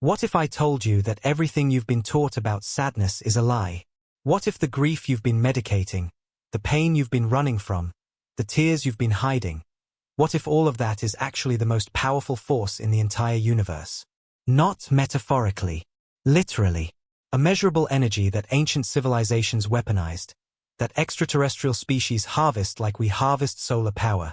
What if I told you that everything you've been taught about sadness is a lie? What if the grief you've been medicating, the pain you've been running from, the tears you've been hiding, what if all of that is actually the most powerful force in the entire universe? Not metaphorically, literally. A measurable energy that ancient civilizations weaponized, that extraterrestrial species harvest like we harvest solar power,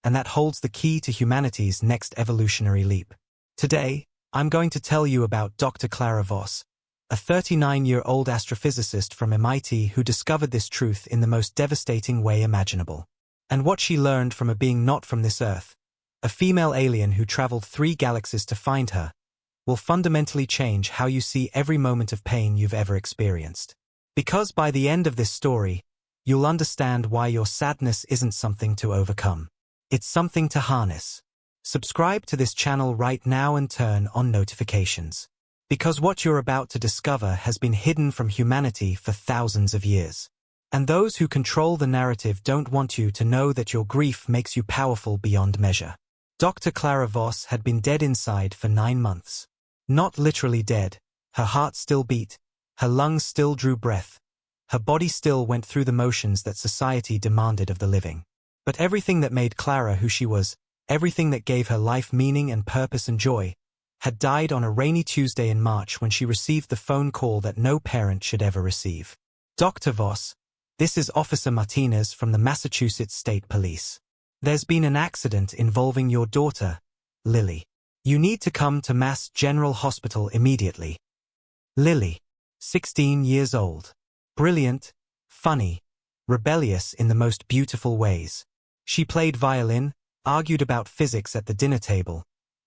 and that holds the key to humanity's next evolutionary leap. Today, I'm going to tell you about Dr. Clara Voss, a 39-year-old astrophysicist from MIT who discovered this truth in the most devastating way imaginable. And what she learned from a being not from this Earth, a female alien who traveled 3 galaxies to find her, will fundamentally change how you see every moment of pain you've ever experienced. Because by the end of this story, you'll understand why your sadness isn't something to overcome. It's something to harness. Subscribe to this channel right now and turn on notifications. Because what you're about to discover has been hidden from humanity for thousands of years. And those who control the narrative don't want you to know that your grief makes you powerful beyond measure. Dr. Clara Voss had been dead inside for 9 months. Not literally dead. Her heart still beat. Her lungs still drew breath. Her body still went through the motions that society demanded of the living. But everything that made Clara who she was, everything that gave her life meaning and purpose and joy, had died on a rainy Tuesday in March when she received the phone call that no parent should ever receive. Dr. Voss, this is Officer Martinez from the Massachusetts State Police. There's been an accident involving your daughter, Lily. You need to come to Mass General Hospital immediately. Lily, 16 years old. Brilliant, funny, rebellious in the most beautiful ways. She played violin, argued about physics at the dinner table,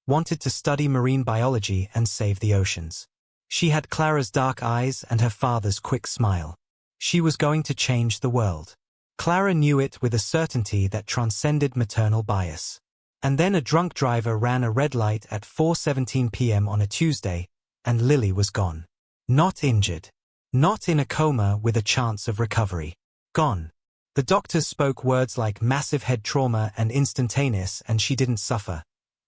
wanted to study marine biology and save the oceans. She had Clara's dark eyes and her father's quick smile. She was going to change the world. Clara knew it with a certainty that transcended maternal bias. And then a drunk driver ran a red light at 4:17 p.m. on a Tuesday, and Lily was gone. Not injured. Not in a coma with a chance of recovery. Gone. The doctors spoke words like massive head trauma and instantaneous, and she didn't suffer.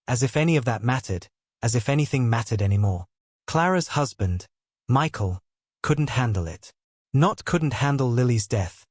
As if any of that mattered, as if anything mattered anymore. Clara's husband, Michael, couldn't handle it. Not couldn't handle Lily's death,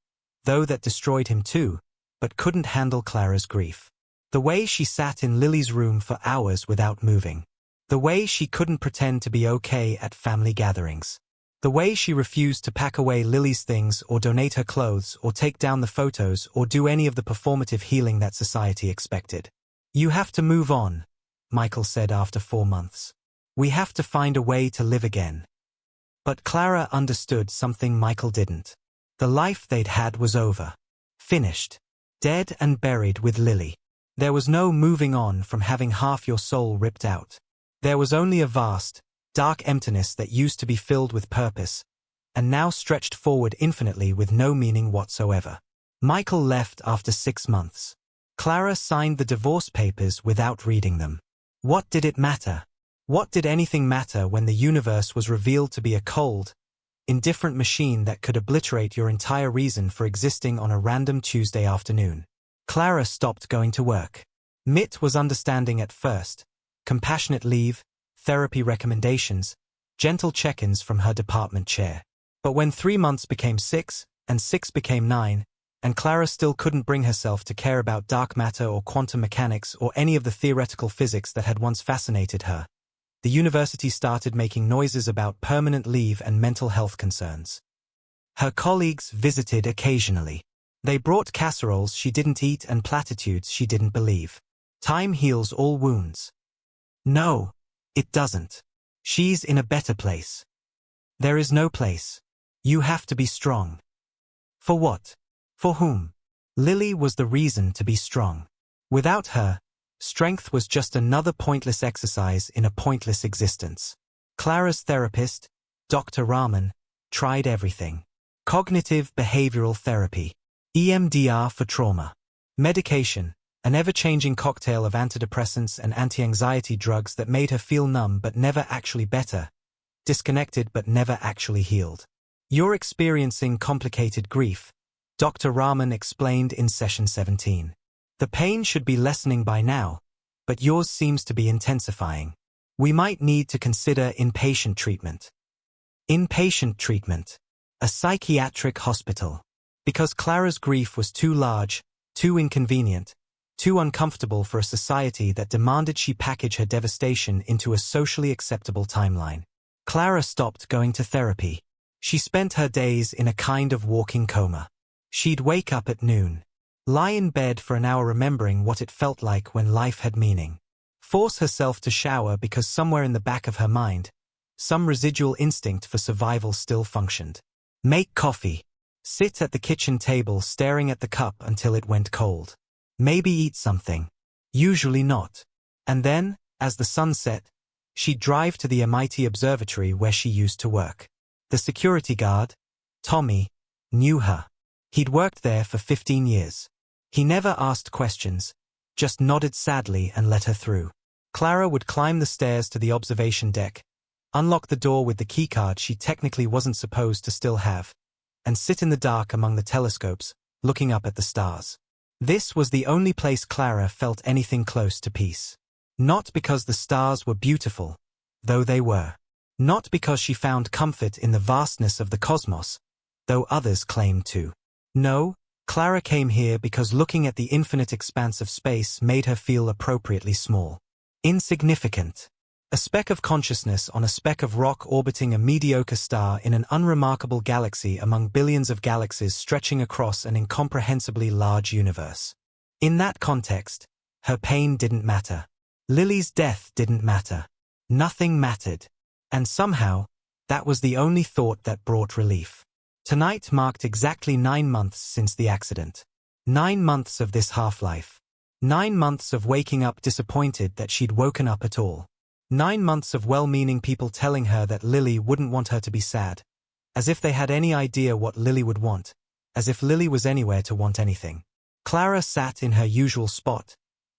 though that destroyed him too, but couldn't handle Clara's grief. The way she sat in Lily's room for hours without moving. The way she couldn't pretend to be okay at family gatherings. The way she refused to pack away Lily's things or donate her clothes or take down the photos or do any of the performative healing that society expected. You have to move on, Michael said after 4 months. We have to find a way to live again. But Clara understood something Michael didn't. The life they'd had was over. Finished. Dead and buried with Lily. There was no moving on from having half your soul ripped out. There was only a vast, dark emptiness that used to be filled with purpose, and now stretched forward infinitely with no meaning whatsoever. Michael left after 6 months. Clara signed the divorce papers without reading them. What did it matter? What did anything matter when the universe was revealed to be a cold, indifferent machine that could obliterate your entire reason for existing on a random Tuesday afternoon? Clara stopped going to work. Mitt was understanding at first. Compassionate leave, therapy recommendations, gentle check-ins from her department chair. But when 3 months became 6, and 6 became 9, and Clara still couldn't bring herself to care about dark matter or quantum mechanics or any of the theoretical physics that had once fascinated her, the university started making noises about permanent leave and mental health concerns. Her colleagues visited occasionally. They brought casseroles she didn't eat and platitudes she didn't believe. Time heals all wounds. No, it doesn't. She's in a better place. There is no place. You have to be strong. For what? For whom? Lily was the reason to be strong. Without her, strength was just another pointless exercise in a pointless existence. Clara's therapist, Dr. Rahman, tried everything. Cognitive behavioral therapy. EMDR for trauma. Medication, an ever-changing cocktail of antidepressants and anti-anxiety drugs that made her feel numb but never actually better, disconnected but never actually healed. You're experiencing complicated grief, Dr. Rahman explained in session 17. The pain should be lessening by now, but yours seems to be intensifying. We might need to consider inpatient treatment. Inpatient treatment. A psychiatric hospital. Because Clara's grief was too large, too inconvenient, too uncomfortable for a society that demanded she package her devastation into a socially acceptable timeline. Clara stopped going to therapy. She spent her days in a kind of walking coma. She'd wake up at noon, lie in bed for an hour remembering what it felt like when life had meaning, force herself to shower because somewhere in the back of her mind, some residual instinct for survival still functioned. Make coffee. Sit at the kitchen table staring at the cup until it went cold. Maybe eat something. Usually not. And then, as the sun set, she'd drive to the MIT observatory where she used to work. The security guard, Tommy, knew her. He'd worked there for 15 years. He never asked questions, just nodded sadly and let her through. Clara would climb the stairs to the observation deck, unlock the door with the keycard she technically wasn't supposed to still have, and sit in the dark among the telescopes, looking up at the stars. This was the only place Clara felt anything close to peace. Not because the stars were beautiful, though they were. Not because she found comfort in the vastness of the cosmos, though others claimed to. No, Clara came here because looking at the infinite expanse of space made her feel appropriately small. Insignificant. A speck of consciousness on a speck of rock orbiting a mediocre star in an unremarkable galaxy among billions of galaxies stretching across an incomprehensibly large universe. In that context, her pain didn't matter. Lily's death didn't matter. Nothing mattered. And somehow, that was the only thought that brought relief. Tonight marked exactly 9 months since the accident. 9 months of this half-life. 9 months of waking up disappointed that she'd woken up at all. 9 months of well-meaning people telling her that Lily wouldn't want her to be sad. As if they had any idea what Lily would want. As if Lily was anywhere to want anything. Clara sat in her usual spot,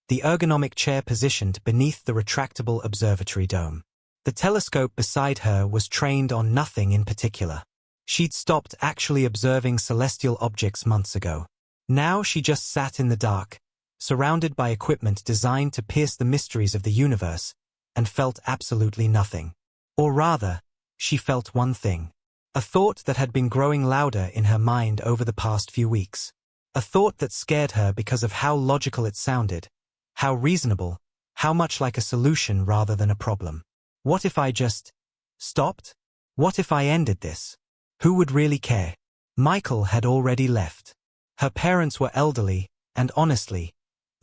the ergonomic chair positioned beneath the retractable observatory dome. The telescope beside her was trained on nothing in particular. She'd stopped actually observing celestial objects months ago. Now she just sat in the dark, surrounded by equipment designed to pierce the mysteries of the universe, and felt absolutely nothing. Or rather, she felt one thing. A thought that had been growing louder in her mind over the past few weeks. A thought that scared her because of how logical it sounded, how reasonable, how much like a solution rather than a problem. What if I just stopped? What if I ended this? Who would really care? Michael had already left. Her parents were elderly, and honestly,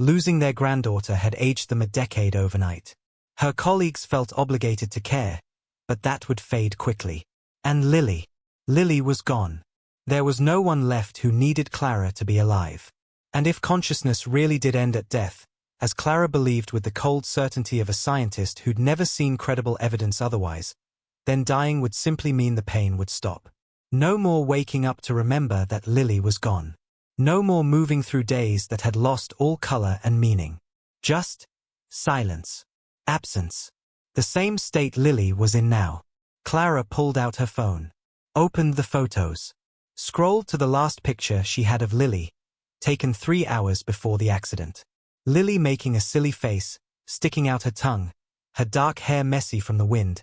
losing their granddaughter had aged them a decade overnight. Her colleagues felt obligated to care, but that would fade quickly. And Lily. Lily was gone. There was no one left who needed Clara to be alive. And if consciousness really did end at death, as Clara believed with the cold certainty of a scientist who'd never seen credible evidence otherwise, then dying would simply mean the pain would stop. No more waking up to remember that Lily was gone. No more moving through days that had lost all color and meaning. Just silence. Absence. The same state Lily was in now. Clara pulled out her phone. Opened the photos. Scrolled to the last picture she had of Lily, taken 3 hours before the accident. Lily making a silly face, sticking out her tongue, her dark hair messy from the wind,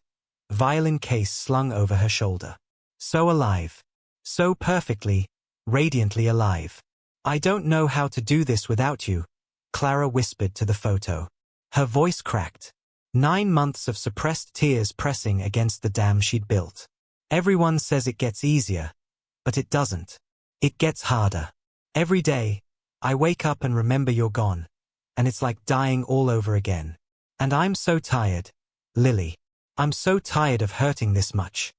violin case slung over her shoulder. So alive. So perfectly, radiantly alive. I don't know how to do this without you, Clara whispered to the photo. Her voice cracked. 9 months of suppressed tears pressing against the dam she'd built. Everyone says it gets easier, but it doesn't. It gets harder. Every day, I wake up and remember you're gone, and it's like dying all over again. And I'm so tired, Lily. I'm so tired of hurting this much.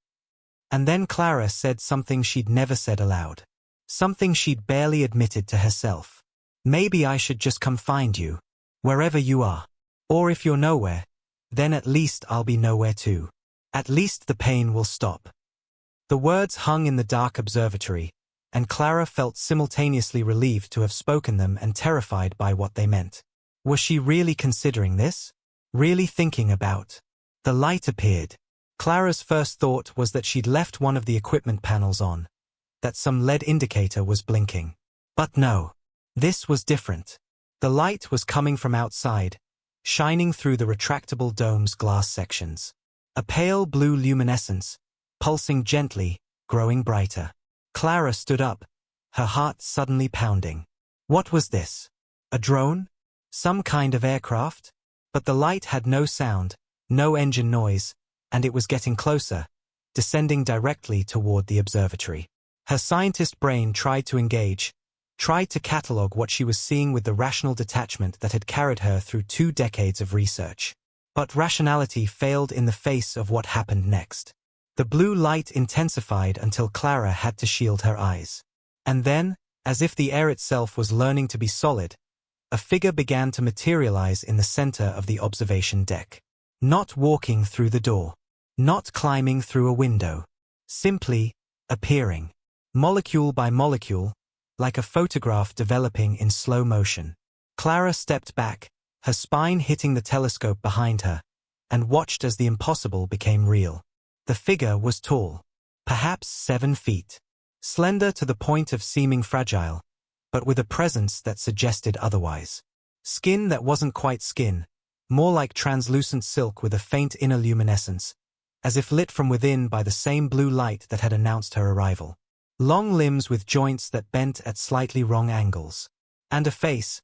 And then Clara said something she'd never said aloud. Something she'd barely admitted to herself. Maybe I should just come find you, wherever you are. Or if you're nowhere, then at least I'll be nowhere too. At least the pain will stop. The words hung in the dark observatory, and Clara felt simultaneously relieved to have spoken them and terrified by what they meant. Was she really considering this? Really thinking about? The light appeared. Clara's first thought was that she'd left one of the equipment panels on, that some LED indicator was blinking. But no. This was different. The light was coming from outside, shining through the retractable dome's glass sections. A pale blue luminescence, pulsing gently, growing brighter. Clara stood up, her heart suddenly pounding. What was this? A drone? Some kind of aircraft? But the light had no sound, no engine noise, and it was getting closer, descending directly toward the observatory. Her scientist brain tried to engage, tried to catalog what she was seeing with the rational detachment that had carried her through 2 decades of research. But rationality failed in the face of what happened next. The blue light intensified until Clara had to shield her eyes. And then, as if the air itself was learning to be solid, a figure began to materialize in the center of the observation deck. Not walking through the door. Not climbing through a window. Simply appearing. Molecule by molecule, like a photograph developing in slow motion. Clara stepped back, her spine hitting the telescope behind her, and watched as the impossible became real. The figure was tall, perhaps 7 feet. Slender to the point of seeming fragile, but with a presence that suggested otherwise. Skin that wasn't quite skin, more like translucent silk with a faint inner luminescence, as if lit from within by the same blue light that had announced her arrival. Long limbs with joints that bent at slightly wrong angles. And a face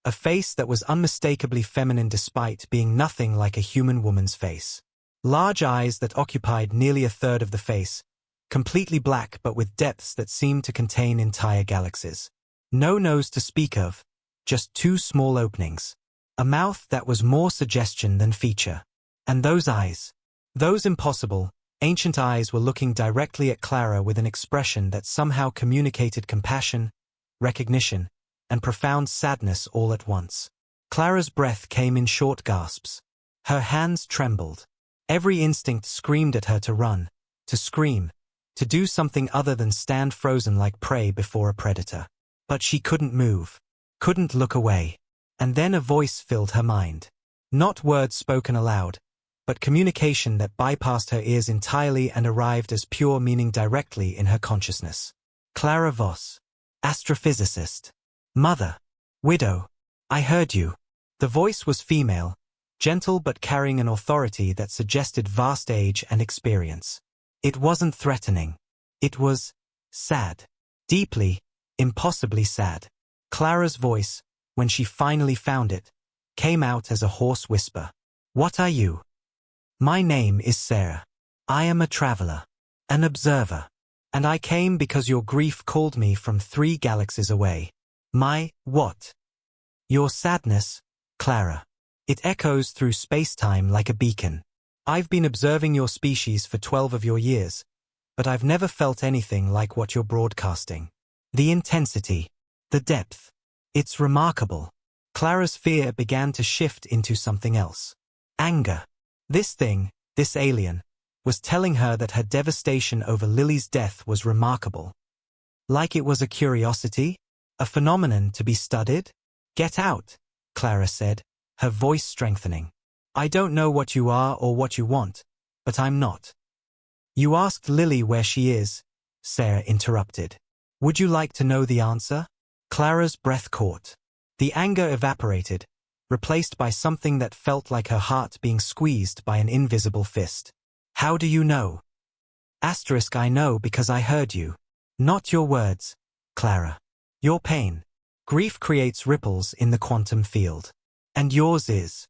that was unmistakably feminine despite being nothing like a human woman's face. Large eyes that occupied nearly a third of the face, completely black but with depths that seemed to contain entire galaxies. No nose to speak of, just 2 small openings. A mouth that was more suggestion than feature. And those eyes. Those impossible, ancient eyes were looking directly at Clara with an expression that somehow communicated compassion, recognition, and profound sadness all at once. Clara's breath came in short gasps. Her hands trembled. Every instinct screamed at her to run, to scream, to do something other than stand frozen like prey before a predator. But she couldn't move, couldn't look away. And then a voice filled her mind. Not words spoken aloud, but communication that bypassed her ears entirely and arrived as pure meaning directly in her consciousness. Clara Voss. Astrophysicist. Mother. Widow. I heard you. The voice was female, gentle but carrying an authority that suggested vast age and experience. It wasn't threatening. It was sad. Deeply, impossibly sad. Clara's voice, when she finally found it, came out as a hoarse whisper. What are you? My name is Sarah. I am a traveler, an observer, and I came because your grief called me from 3 galaxies away. My, what? Your sadness, Clara. It echoes through space-time like a beacon. I've been observing your species for 12 of your years, but I've never felt anything like what you're broadcasting. The intensity, the depth. It's remarkable. Clara's fear began to shift into something else. Anger. This thing, this alien, was telling her that her devastation over Lily's death was remarkable. Like it was a curiosity, a phenomenon to be studied? Get out, Clara said, her voice strengthening. I don't know what you are or what you want, but I'm not. You asked Lily where she is, Sarah interrupted. Would you like to know the answer? Clara's breath caught. The anger evaporated, replaced by something that felt like her heart being squeezed by an invisible fist. How do you know? I know because I heard you. Not your words, Clara. Your pain. Grief creates ripples in the quantum field. And yours is.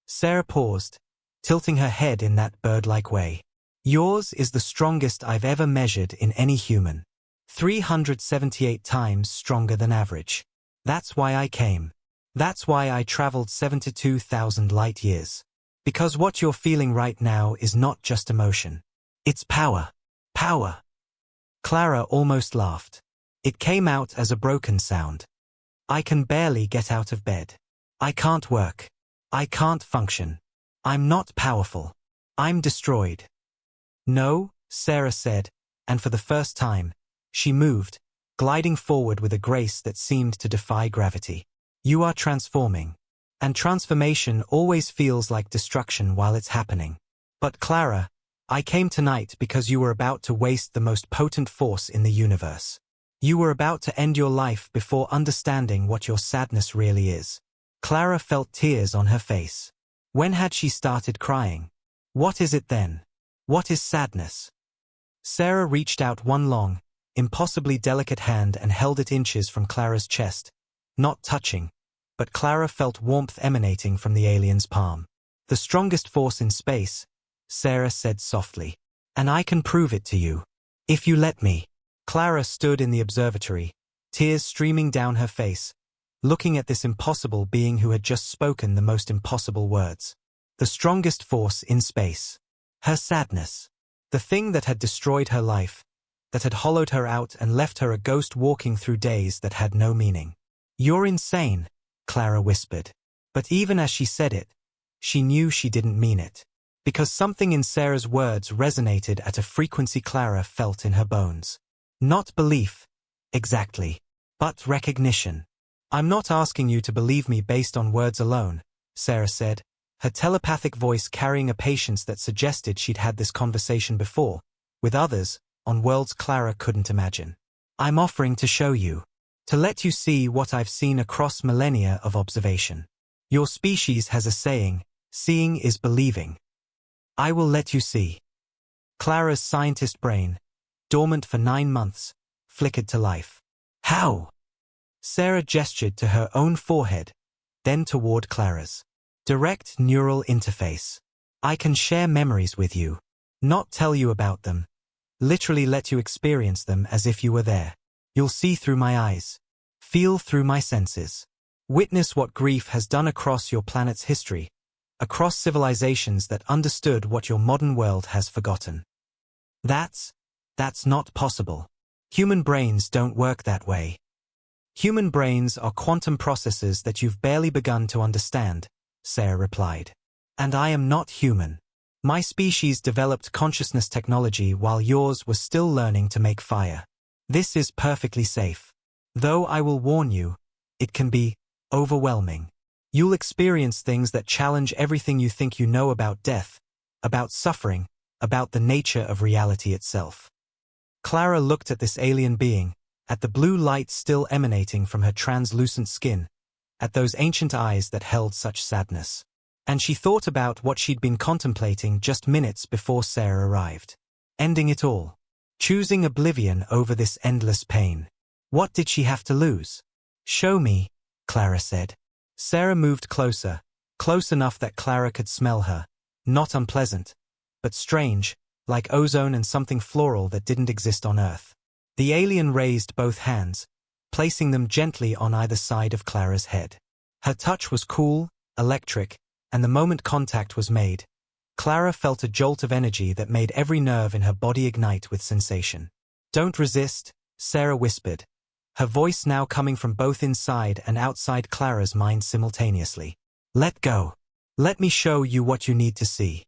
Sarah paused, tilting her head in that bird-like way. Yours is the strongest I've ever measured in any human. 378 times stronger than average. That's why I came. That's why I traveled 72,000 light years. Because what you're feeling right now is not just emotion. It's power. Power. Clara almost laughed. It came out as a broken sound. I can barely get out of bed. I can't work. I can't function. I'm not powerful. I'm destroyed. No, Sarah said, and for the first time, she moved, gliding forward with a grace that seemed to defy gravity. You are transforming. And transformation always feels like destruction while it's happening. But Clara, I came tonight because you were about to waste the most potent force in the universe. You were about to end your life before understanding what your sadness really is. Clara felt tears on her face. When had she started crying? What is it then? What is sadness? Sarah reached out one long, impossibly delicate hand and held it inches from Clara's chest, not touching, but Clara felt warmth emanating from the alien's palm. The strongest force in space, Sarah said softly. And I can prove it to you. If you let me. Clara stood in the observatory, tears streaming down her face, looking at this impossible being who had just spoken the most impossible words. The strongest force in space. Her sadness. The thing that had destroyed her life, that had hollowed her out and left her a ghost walking through days that had no meaning. You're insane, Clara whispered. But even as she said it, she knew she didn't mean it. Because something in Sarah's words resonated at a frequency Clara felt in her bones. Not belief, exactly, but recognition. I'm not asking you to believe me based on words alone, Sarah said, her telepathic voice carrying a patience that suggested she'd had this conversation before, with others, on worlds Clara couldn't imagine. I'm offering to show you. To let you see what I've seen across millennia of observation. Your species has a saying, seeing is believing. I will let you see. Clara's scientist brain, dormant for 9 months, flickered to life. How? Sarah gestured to her own forehead, then toward Clara's. Direct neural interface. I can share memories with you. Not tell you about them. Literally let you experience them as if you were there. You'll see through my eyes. Feel through my senses. Witness what grief has done across your planet's history, across civilizations that understood what your modern world has forgotten. That's not possible. Human brains don't work that way. Human brains are quantum processes that you've barely begun to understand, Sarah replied. And I am not human. My species developed consciousness technology while yours was still learning to make fire. This is perfectly safe. Though I will warn you, it can be overwhelming. You'll experience things that challenge everything you think you know about death, about suffering, about the nature of reality itself. Clara looked at this alien being, at the blue light still emanating from her translucent skin, at those ancient eyes that held such sadness. And she thought about what she'd been contemplating just minutes before Sarah arrived. Ending it all. Choosing oblivion over this endless pain. What did she have to lose? Show me, Clara said. Sarah moved closer, close enough that Clara could smell her. Not unpleasant, but strange, like ozone and something floral that didn't exist on Earth. The alien raised both hands, placing them gently on either side of Clara's head. Her touch was cool, electric, and the moment contact was made, Clara felt a jolt of energy that made every nerve in her body ignite with sensation. Don't resist, Sarah whispered, her voice now coming from both inside and outside Clara's mind simultaneously. Let go. Let me show you what you need to see.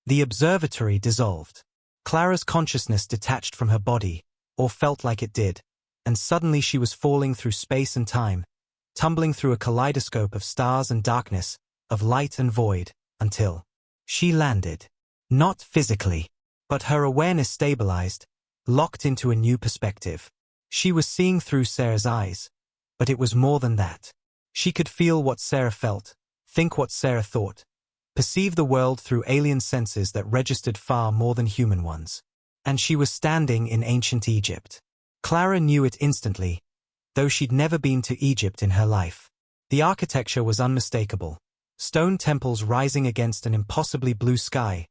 The observatory dissolved. Clara's consciousness detached from her body, or felt like it did, and suddenly she was falling through space and time, tumbling through a kaleidoscope of stars and darkness, of light and void, until she landed. Not physically, but her awareness stabilized, locked into a new perspective. She was seeing through Sarah's eyes, but it was more than that. She could feel what Sarah felt, think what Sarah thought, perceive the world through alien senses that registered far more than human ones. And she was standing in ancient Egypt. Clara knew it instantly, though she'd never been to Egypt in her life. The architecture was unmistakable. Stone temples rising against an impossibly blue sky,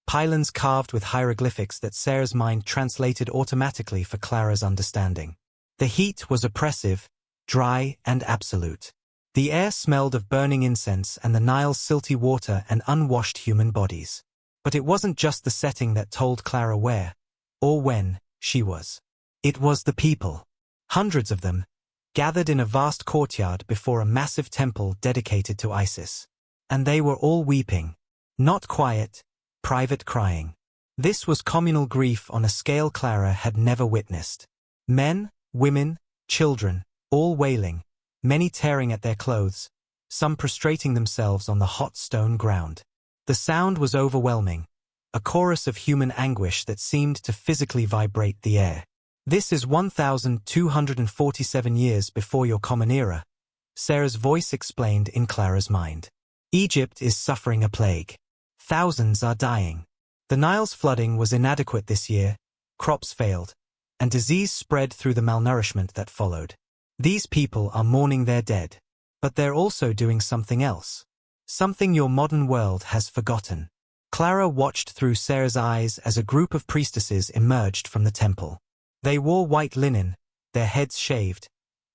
pylons carved with hieroglyphics that Sarah's mind translated automatically for Clara's understanding. The heat was oppressive, dry and absolute. The air smelled of burning incense and the Nile's silty water and unwashed human bodies. But it wasn't just the setting that told Clara where, or when, she was. It was the people. Hundreds of them, gathered in a vast courtyard before a massive temple dedicated to Isis. And they were all weeping. Not quiet, private crying. This was communal grief on a scale Clara had never witnessed. Men, women, children, all wailing, many tearing at their clothes, some prostrating themselves on the hot stone ground. The sound was overwhelming, a chorus of human anguish that seemed to physically vibrate the air. This is 1,247 years before your common era, Sarah's voice explained in Clara's mind. Egypt is suffering a plague. Thousands are dying. The Nile's flooding was inadequate this year, crops failed, and disease spread through the malnourishment that followed. These people are mourning their dead. But they're also doing something else. Something your modern world has forgotten. Clara watched through Sarah's eyes as a group of priestesses emerged from the temple. They wore white linen, their heads shaved,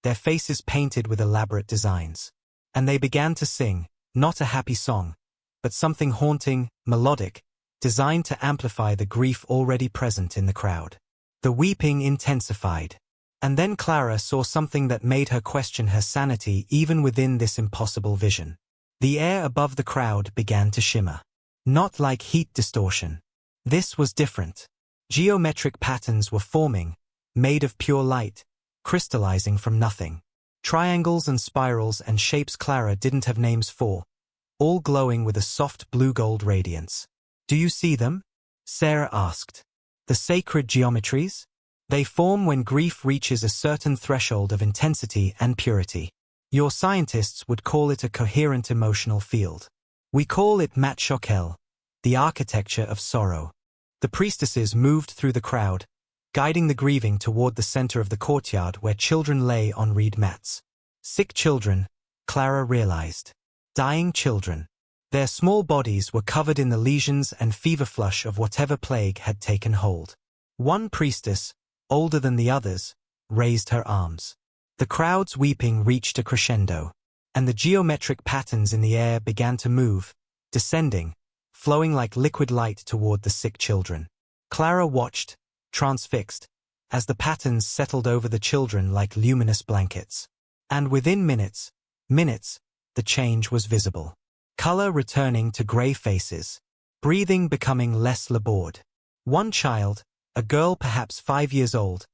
their faces painted with elaborate designs. And they began to sing, not a happy song, but something haunting, melodic, designed to amplify the grief already present in the crowd. The weeping intensified. And then Clara saw something that made her question her sanity even within this impossible vision. The air above the crowd began to shimmer. Not like heat distortion. This was different. Geometric patterns were forming, made of pure light, crystallizing from nothing. Triangles and spirals and shapes Clara didn't have names for, all glowing with a soft blue-gold radiance. Do you see them? Sarah asked. The sacred geometries? They form when grief reaches a certain threshold of intensity and purity. Your scientists would call it a coherent emotional field. We call it Matshokel, the architecture of sorrow. The priestesses moved through the crowd, guiding the grieving toward the center of the courtyard where children lay on reed mats. Sick children, Clara realized. Dying children. Their small bodies were covered in the lesions and fever flush of whatever plague had taken hold. One priestess, older than the others, raised her arms. The crowd's weeping reached a crescendo, and the geometric patterns in the air began to move, descending, flowing like liquid light toward the sick children. Clara watched, transfixed, as the patterns settled over the children like luminous blankets. And within minutes, the change was visible. Color returning to gray faces, breathing becoming less labored. One child, a girl perhaps 5 years old,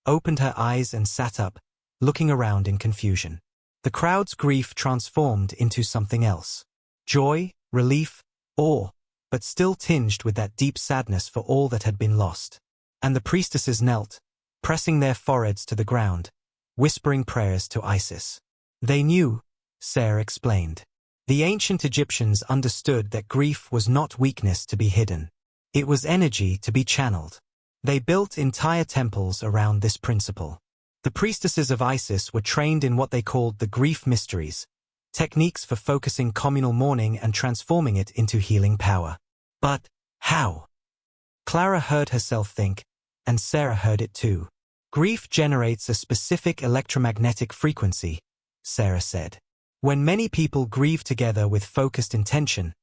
opened her eyes and sat up, looking around in confusion. The crowd's grief transformed into something else. Joy, relief, awe, but still tinged with that deep sadness for all that had been lost. And the priestesses knelt, pressing their foreheads to the ground, whispering prayers to Isis. They knew, Sarah explained. The ancient Egyptians understood that grief was not weakness to be hidden. It was energy to be channeled. They built entire temples around this principle. The priestesses of Isis were trained in what they called the grief mysteries, techniques for focusing communal mourning and transforming it into healing power. But how? Clara heard herself think, and Sarah heard it too. Grief generates a specific electromagnetic frequency, Sarah said. When many people grieve together with focused intention,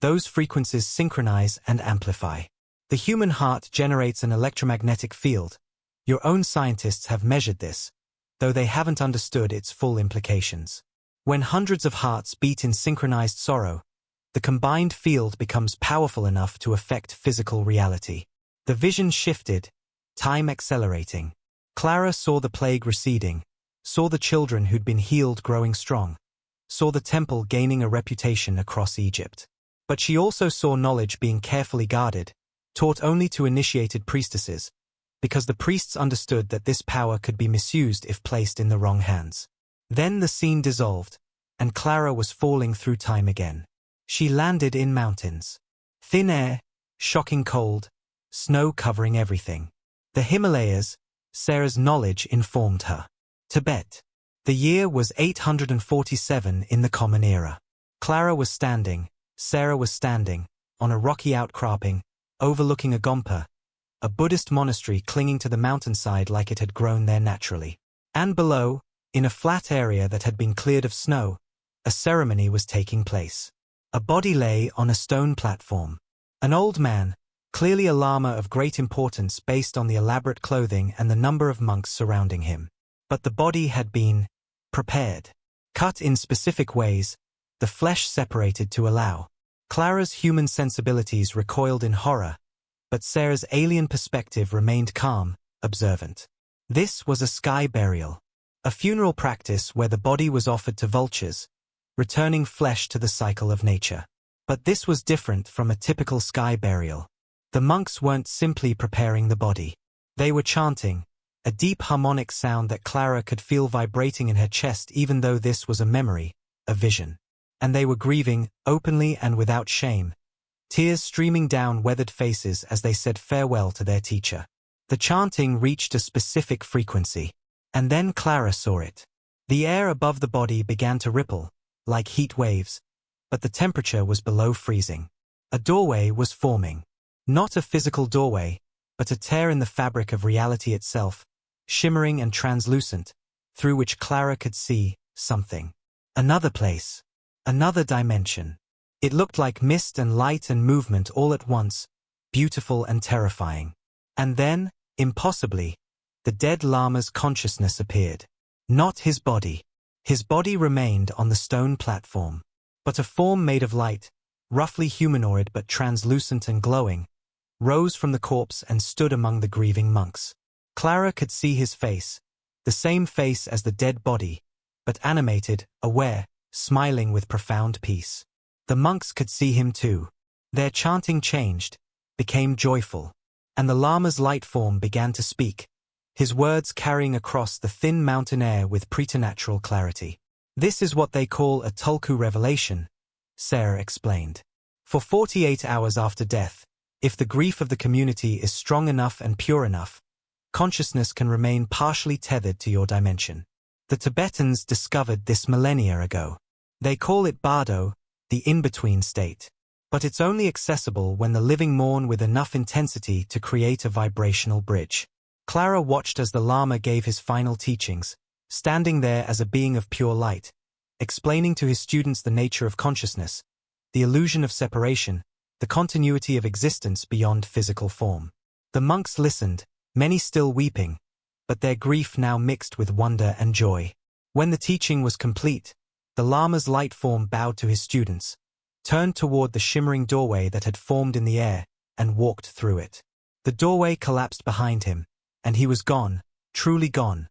those frequencies synchronize and amplify. The human heart generates an electromagnetic field. Your own scientists have measured this, though they haven't understood its full implications. When hundreds of hearts beat in synchronized sorrow, the combined field becomes powerful enough to affect physical reality. The vision shifted, time accelerating. Clara saw the plague receding, saw the children who'd been healed growing strong, saw the temple gaining a reputation across Egypt. But she also saw knowledge being carefully guarded, taught only to initiated priestesses, because the priests understood that this power could be misused if placed in the wrong hands. Then the scene dissolved, and Clara was falling through time again. She landed in mountains. Thin air, shocking cold, snow covering everything. The Himalayas, Sarah's knowledge informed her. Tibet. The year was 847 in the Common Era. Clara was standing, Sarah was standing, on a rocky outcropping, overlooking a gompa, a Buddhist monastery clinging to the mountainside like it had grown there naturally. And below, in a flat area that had been cleared of snow, a ceremony was taking place. A body lay on a stone platform. An old man, clearly a lama of great importance based on the elaborate clothing and the number of monks surrounding him. But the body had been prepared. Cut in specific ways, the flesh separated to allow. Clara's human sensibilities recoiled in horror, but Sarah's alien perspective remained calm, observant. This was a sky burial, a funeral practice where the body was offered to vultures, returning flesh to the cycle of nature. But this was different from a typical sky burial. The monks weren't simply preparing the body. They were chanting, a deep harmonic sound that Clara could feel vibrating in her chest even though this was a memory, a vision. And they were grieving, openly and without shame, tears streaming down weathered faces as they said farewell to their teacher. The chanting reached a specific frequency. And then Clara saw it. The air above the body began to ripple, like heat waves, but the temperature was below freezing. A doorway was forming. Not a physical doorway, but a tear in the fabric of reality itself, shimmering and translucent, through which Clara could see something. Another place. Another dimension. It looked like mist and light and movement all at once, beautiful and terrifying. And then, impossibly, the dead Lama's consciousness appeared. Not his body. His body remained on the stone platform. But a form made of light, roughly humanoid but translucent and glowing, rose from the corpse and stood among the grieving monks. Clara could see his face, the same face as the dead body, but animated, aware, smiling with profound peace. The monks could see him too. Their chanting changed, became joyful, and the Lama's light form began to speak, his words carrying across the thin mountain air with preternatural clarity. This is what they call a tulku revelation, Sarah explained. For 48 hours after death, if the grief of the community is strong enough and pure enough, consciousness can remain partially tethered to your dimension. The Tibetans discovered this millennia ago. They call it bardo, the in-between state. But it's only accessible when the living mourn with enough intensity to create a vibrational bridge. Clara watched as the Lama gave his final teachings, standing there as a being of pure light, explaining to his students the nature of consciousness, the illusion of separation, the continuity of existence beyond physical form. The monks listened, many still weeping, but their grief now mixed with wonder and joy. When the teaching was complete, the Lama's light form bowed to his students, turned toward the shimmering doorway that had formed in the air, and walked through it. The doorway collapsed behind him, and he was gone, truly gone,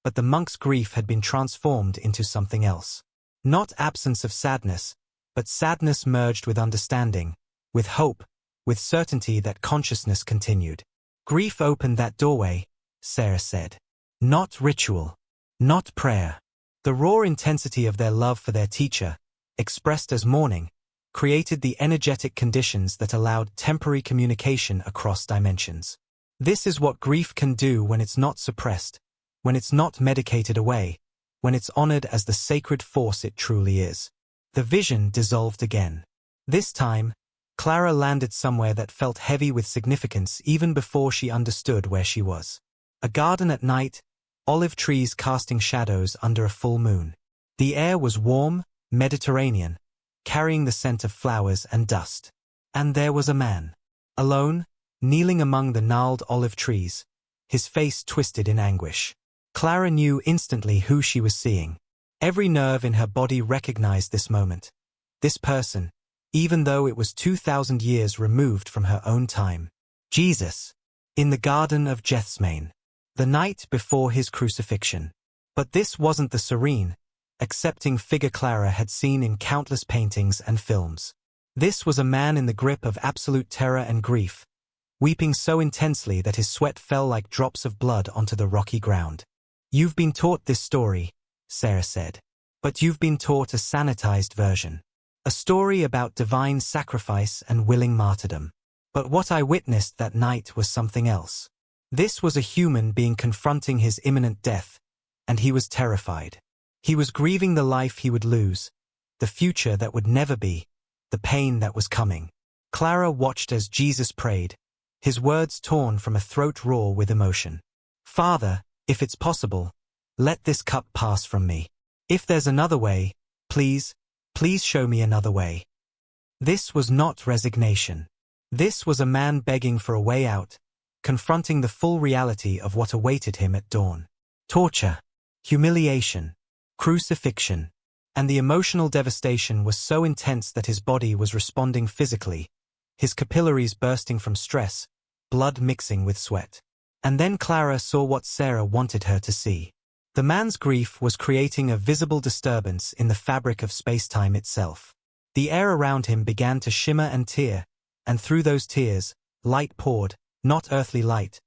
but the monk's grief had been transformed into something else. Not absence of sadness, but sadness merged with understanding, with hope, with certainty that consciousness continued. Grief opened that doorway, Sarah said. Not ritual. Not prayer. The raw intensity of their love for their teacher, expressed as mourning, created the energetic conditions that allowed temporary communication across dimensions. This is what grief can do when it's not suppressed, when it's not medicated away, when it's honored as the sacred force it truly is. The vision dissolved again. This time, Clara landed somewhere that felt heavy with significance even before she understood where she was. A garden at night, olive trees casting shadows under a full moon. The air was warm, Mediterranean, carrying the scent of flowers and dust. And there was a man. Alone, kneeling among the gnarled olive trees, his face twisted in anguish. Clara knew instantly who she was seeing. Every nerve in her body recognized this moment. This person, even though it was 2,000 years removed from her own time. Jesus, in the Garden of Gethsemane, the night before his crucifixion. But this wasn't the serene, accepting figure Clara had seen in countless paintings and films. This was a man in the grip of absolute terror and grief, weeping so intensely that his sweat fell like drops of blood onto the rocky ground. You've been taught this story, Sarah said. But you've been taught a sanitized version. A story about divine sacrifice and willing martyrdom. But what I witnessed that night was something else. This was a human being confronting his imminent death, and he was terrified. He was grieving the life he would lose, the future that would never be, the pain that was coming. Clara watched as Jesus prayed, his words torn from a throat raw with emotion. Father, if it's possible, let this cup pass from me. If there's another way, please show me another way. This was not resignation. This was a man begging for a way out, confronting the full reality of what awaited him at dawn. Torture, humiliation, crucifixion, and the emotional devastation was so intense that his body was responding physically, his capillaries bursting from stress, blood mixing with sweat. And then Clara saw what Sarah wanted her to see. The man's grief was creating a visible disturbance in the fabric of space-time itself. The air around him began to shimmer and tear, and through those tears, light poured, not earthly light,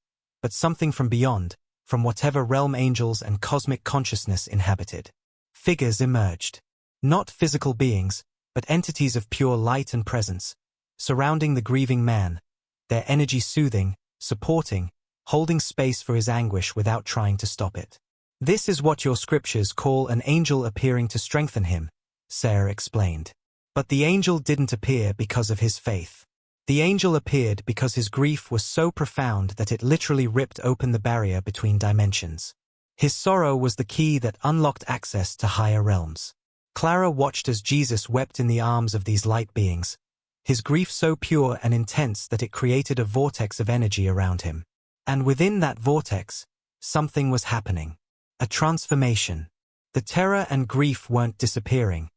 but something from beyond, from whatever realm angels and cosmic consciousness inhabited. Figures emerged. Not physical beings, but entities of pure light and presence, surrounding the grieving man, their energy soothing, supporting, holding space for his anguish without trying to stop it. This is what your scriptures call an angel appearing to strengthen him, Sarah explained. But the angel didn't appear because of his faith. The angel appeared because his grief was so profound that it literally ripped open the barrier between dimensions. His sorrow was the key that unlocked access to higher realms. Clara watched as Jesus wept in the arms of these light beings, his grief so pure and intense that it created a vortex of energy around him. And within that vortex, something was happening. A transformation. The terror and grief weren't disappearing.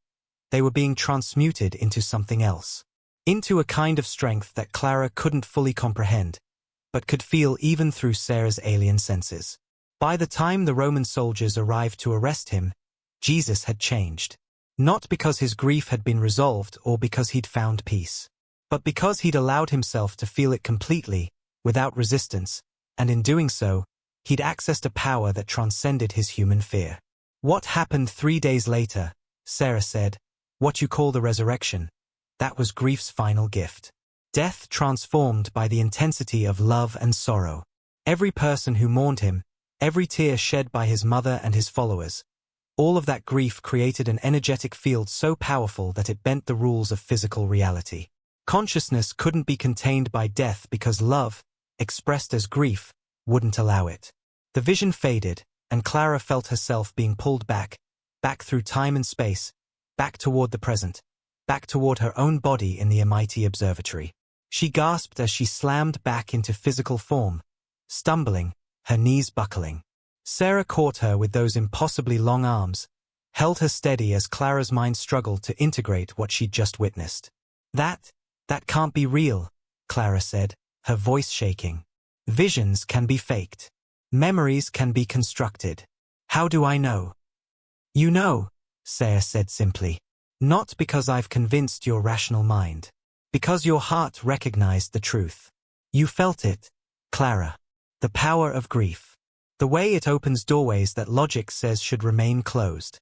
They were being transmuted into something else. Into a kind of strength that Clara couldn't fully comprehend, but could feel even through Sarah's alien senses. By the time the Roman soldiers arrived to arrest him, Jesus had changed. Not because his grief had been resolved or because he'd found peace, but because he'd allowed himself to feel it completely, without resistance, and in doing so, he'd accessed a power that transcended his human fear. What happened 3 days later, Sarah said, what you call the resurrection, that was grief's final gift. Death transformed by the intensity of love and sorrow. Every person who mourned him, every tear shed by his mother and his followers, all of that grief created an energetic field so powerful that it bent the rules of physical reality. Consciousness couldn't be contained by death because love, expressed as grief, wouldn't allow it. The vision faded, and Clara felt herself being pulled back through time and space, back toward the present, back toward her own body in the mighty observatory. She gasped as she slammed back into physical form, stumbling, her knees buckling. Sarah caught her with those impossibly long arms, held her steady as Clara's mind struggled to integrate what she'd just witnessed. That can't be real, Clara said, her voice shaking. Visions can be faked. Memories can be constructed. How do I know? You know, Sarah said simply. Not because I've convinced your rational mind. Because your heart recognized the truth. You felt it, Clara. The power of grief. The way it opens doorways that logic says should remain closed.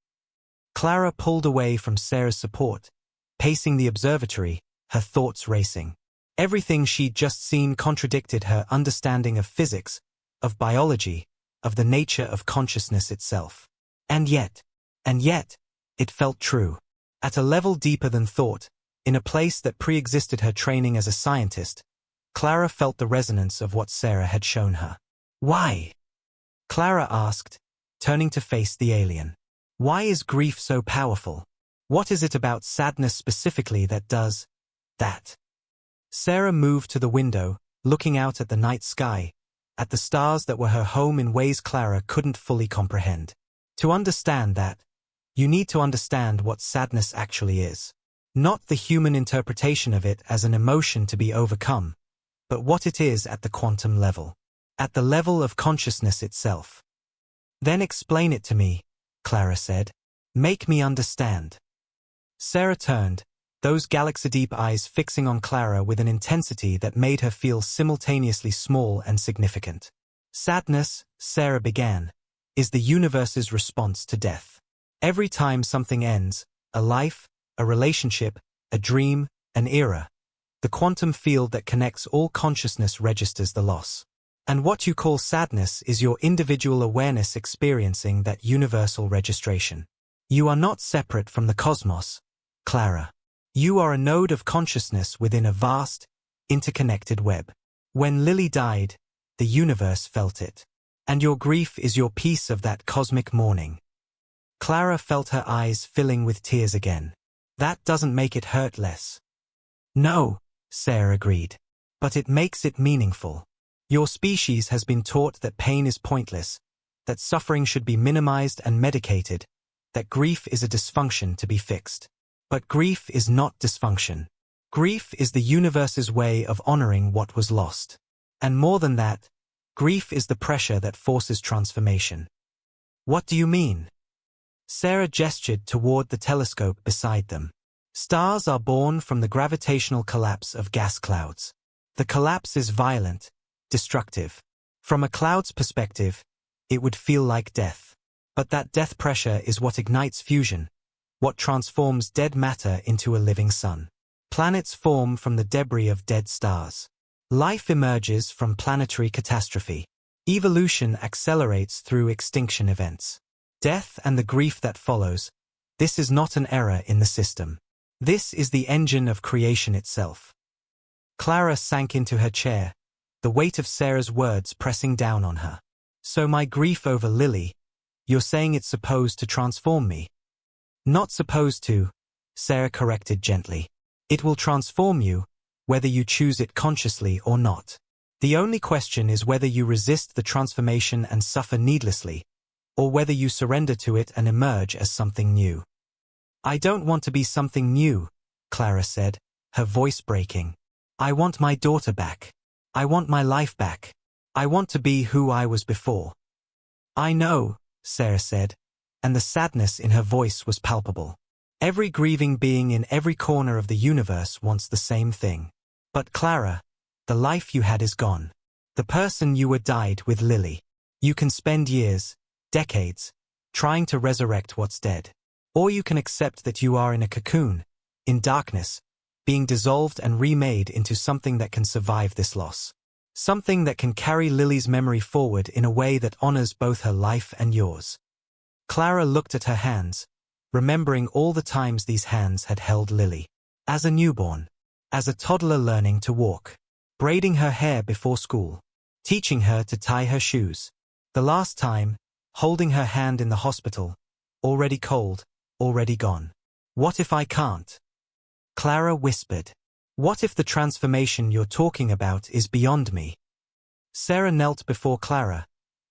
Clara pulled away from Sarah's support, pacing the observatory, her thoughts racing. Everything she'd just seen contradicted her understanding of physics, of biology, of the nature of consciousness itself. And yet, it felt true. At a level deeper than thought, in a place that pre-existed her training as a scientist, Clara felt the resonance of what Sarah had shown her. Why? Clara asked, turning to face the alien. Why is grief so powerful? What is it about sadness specifically that does that? Sarah moved to the window, looking out at the night sky, at the stars that were her home in ways Clara couldn't fully comprehend. To understand that, you need to understand what sadness actually is. Not the human interpretation of it as an emotion to be overcome, but what it is at the quantum level. At the level of consciousness itself. Then explain it to me, Clara said. Make me understand. Sarah turned, those galaxy-deep eyes fixing on Clara with an intensity that made her feel simultaneously small and significant. Sadness, Sarah began, is the universe's response to death. Every time something ends, a life, a relationship, a dream, an era, the quantum field that connects all consciousness registers the loss. And what you call sadness is your individual awareness experiencing that universal registration. You are not separate from the cosmos, Clara. You are a node of consciousness within a vast, interconnected web. When Lily died, the universe felt it. And your grief is your piece of that cosmic mourning. Clara felt her eyes filling with tears again. That doesn't make it hurt less. No, Sarah agreed. But it makes it meaningful. Your species has been taught that pain is pointless, that suffering should be minimized and medicated, that grief is a dysfunction to be fixed. But grief is not dysfunction. Grief is the universe's way of honoring what was lost. And more than that, grief is the pressure that forces transformation. What do you mean? Sarah gestured toward the telescope beside them. Stars are born from the gravitational collapse of gas clouds. The collapse is violent, destructive. From a cloud's perspective, it would feel like death. But that death pressure is what ignites fusion, what transforms dead matter into a living sun. Planets form from the debris of dead stars. Life emerges from planetary catastrophe. Evolution accelerates through extinction events. Death and the grief that follows, this is not an error in the system. This is the engine of creation itself. Clara sank into her chair, the weight of Sarah's words pressing down on her. So my grief over Lily, you're saying it's supposed to transform me? Not supposed to, Sarah corrected gently. It will transform you, whether you choose it consciously or not. The only question is whether you resist the transformation and suffer needlessly, or whether you surrender to it and emerge as something new. I don't want to be something new, Clara said, her voice breaking. I want my daughter back. I want my life back. I want to be who I was before. I know, Sarah said, and the sadness in her voice was palpable. Every grieving being in every corner of the universe wants the same thing. But Clara, the life you had is gone. The person you were died with Lily. You can spend years, decades, trying to resurrect what's dead. Or you can accept that you are in a cocoon, in darkness, being dissolved and remade into something that can survive this loss. Something that can carry Lily's memory forward in a way that honors both her life and yours. Clara looked at her hands, remembering all the times these hands had held Lily. As a newborn, as a toddler learning to walk, braiding her hair before school, teaching her to tie her shoes. The last time, holding her hand in the hospital, already cold, already gone. What if I can't? Clara whispered. What if the transformation you're talking about is beyond me? Sarah knelt before Clara,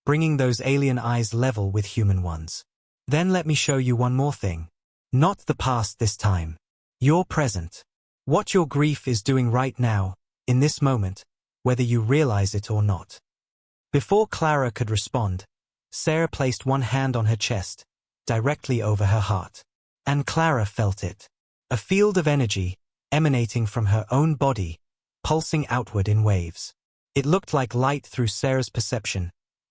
bringing those alien eyes level with human ones. Then let me show you one more thing. Not the past this time. Your present. What your grief is doing right now, in this moment, whether you realize it or not. Before Clara could respond, Sarah placed one hand on her chest, directly over her heart. And Clara felt it. A field of energy, emanating from her own body, pulsing outward in waves. It looked like light through Sarah's perception,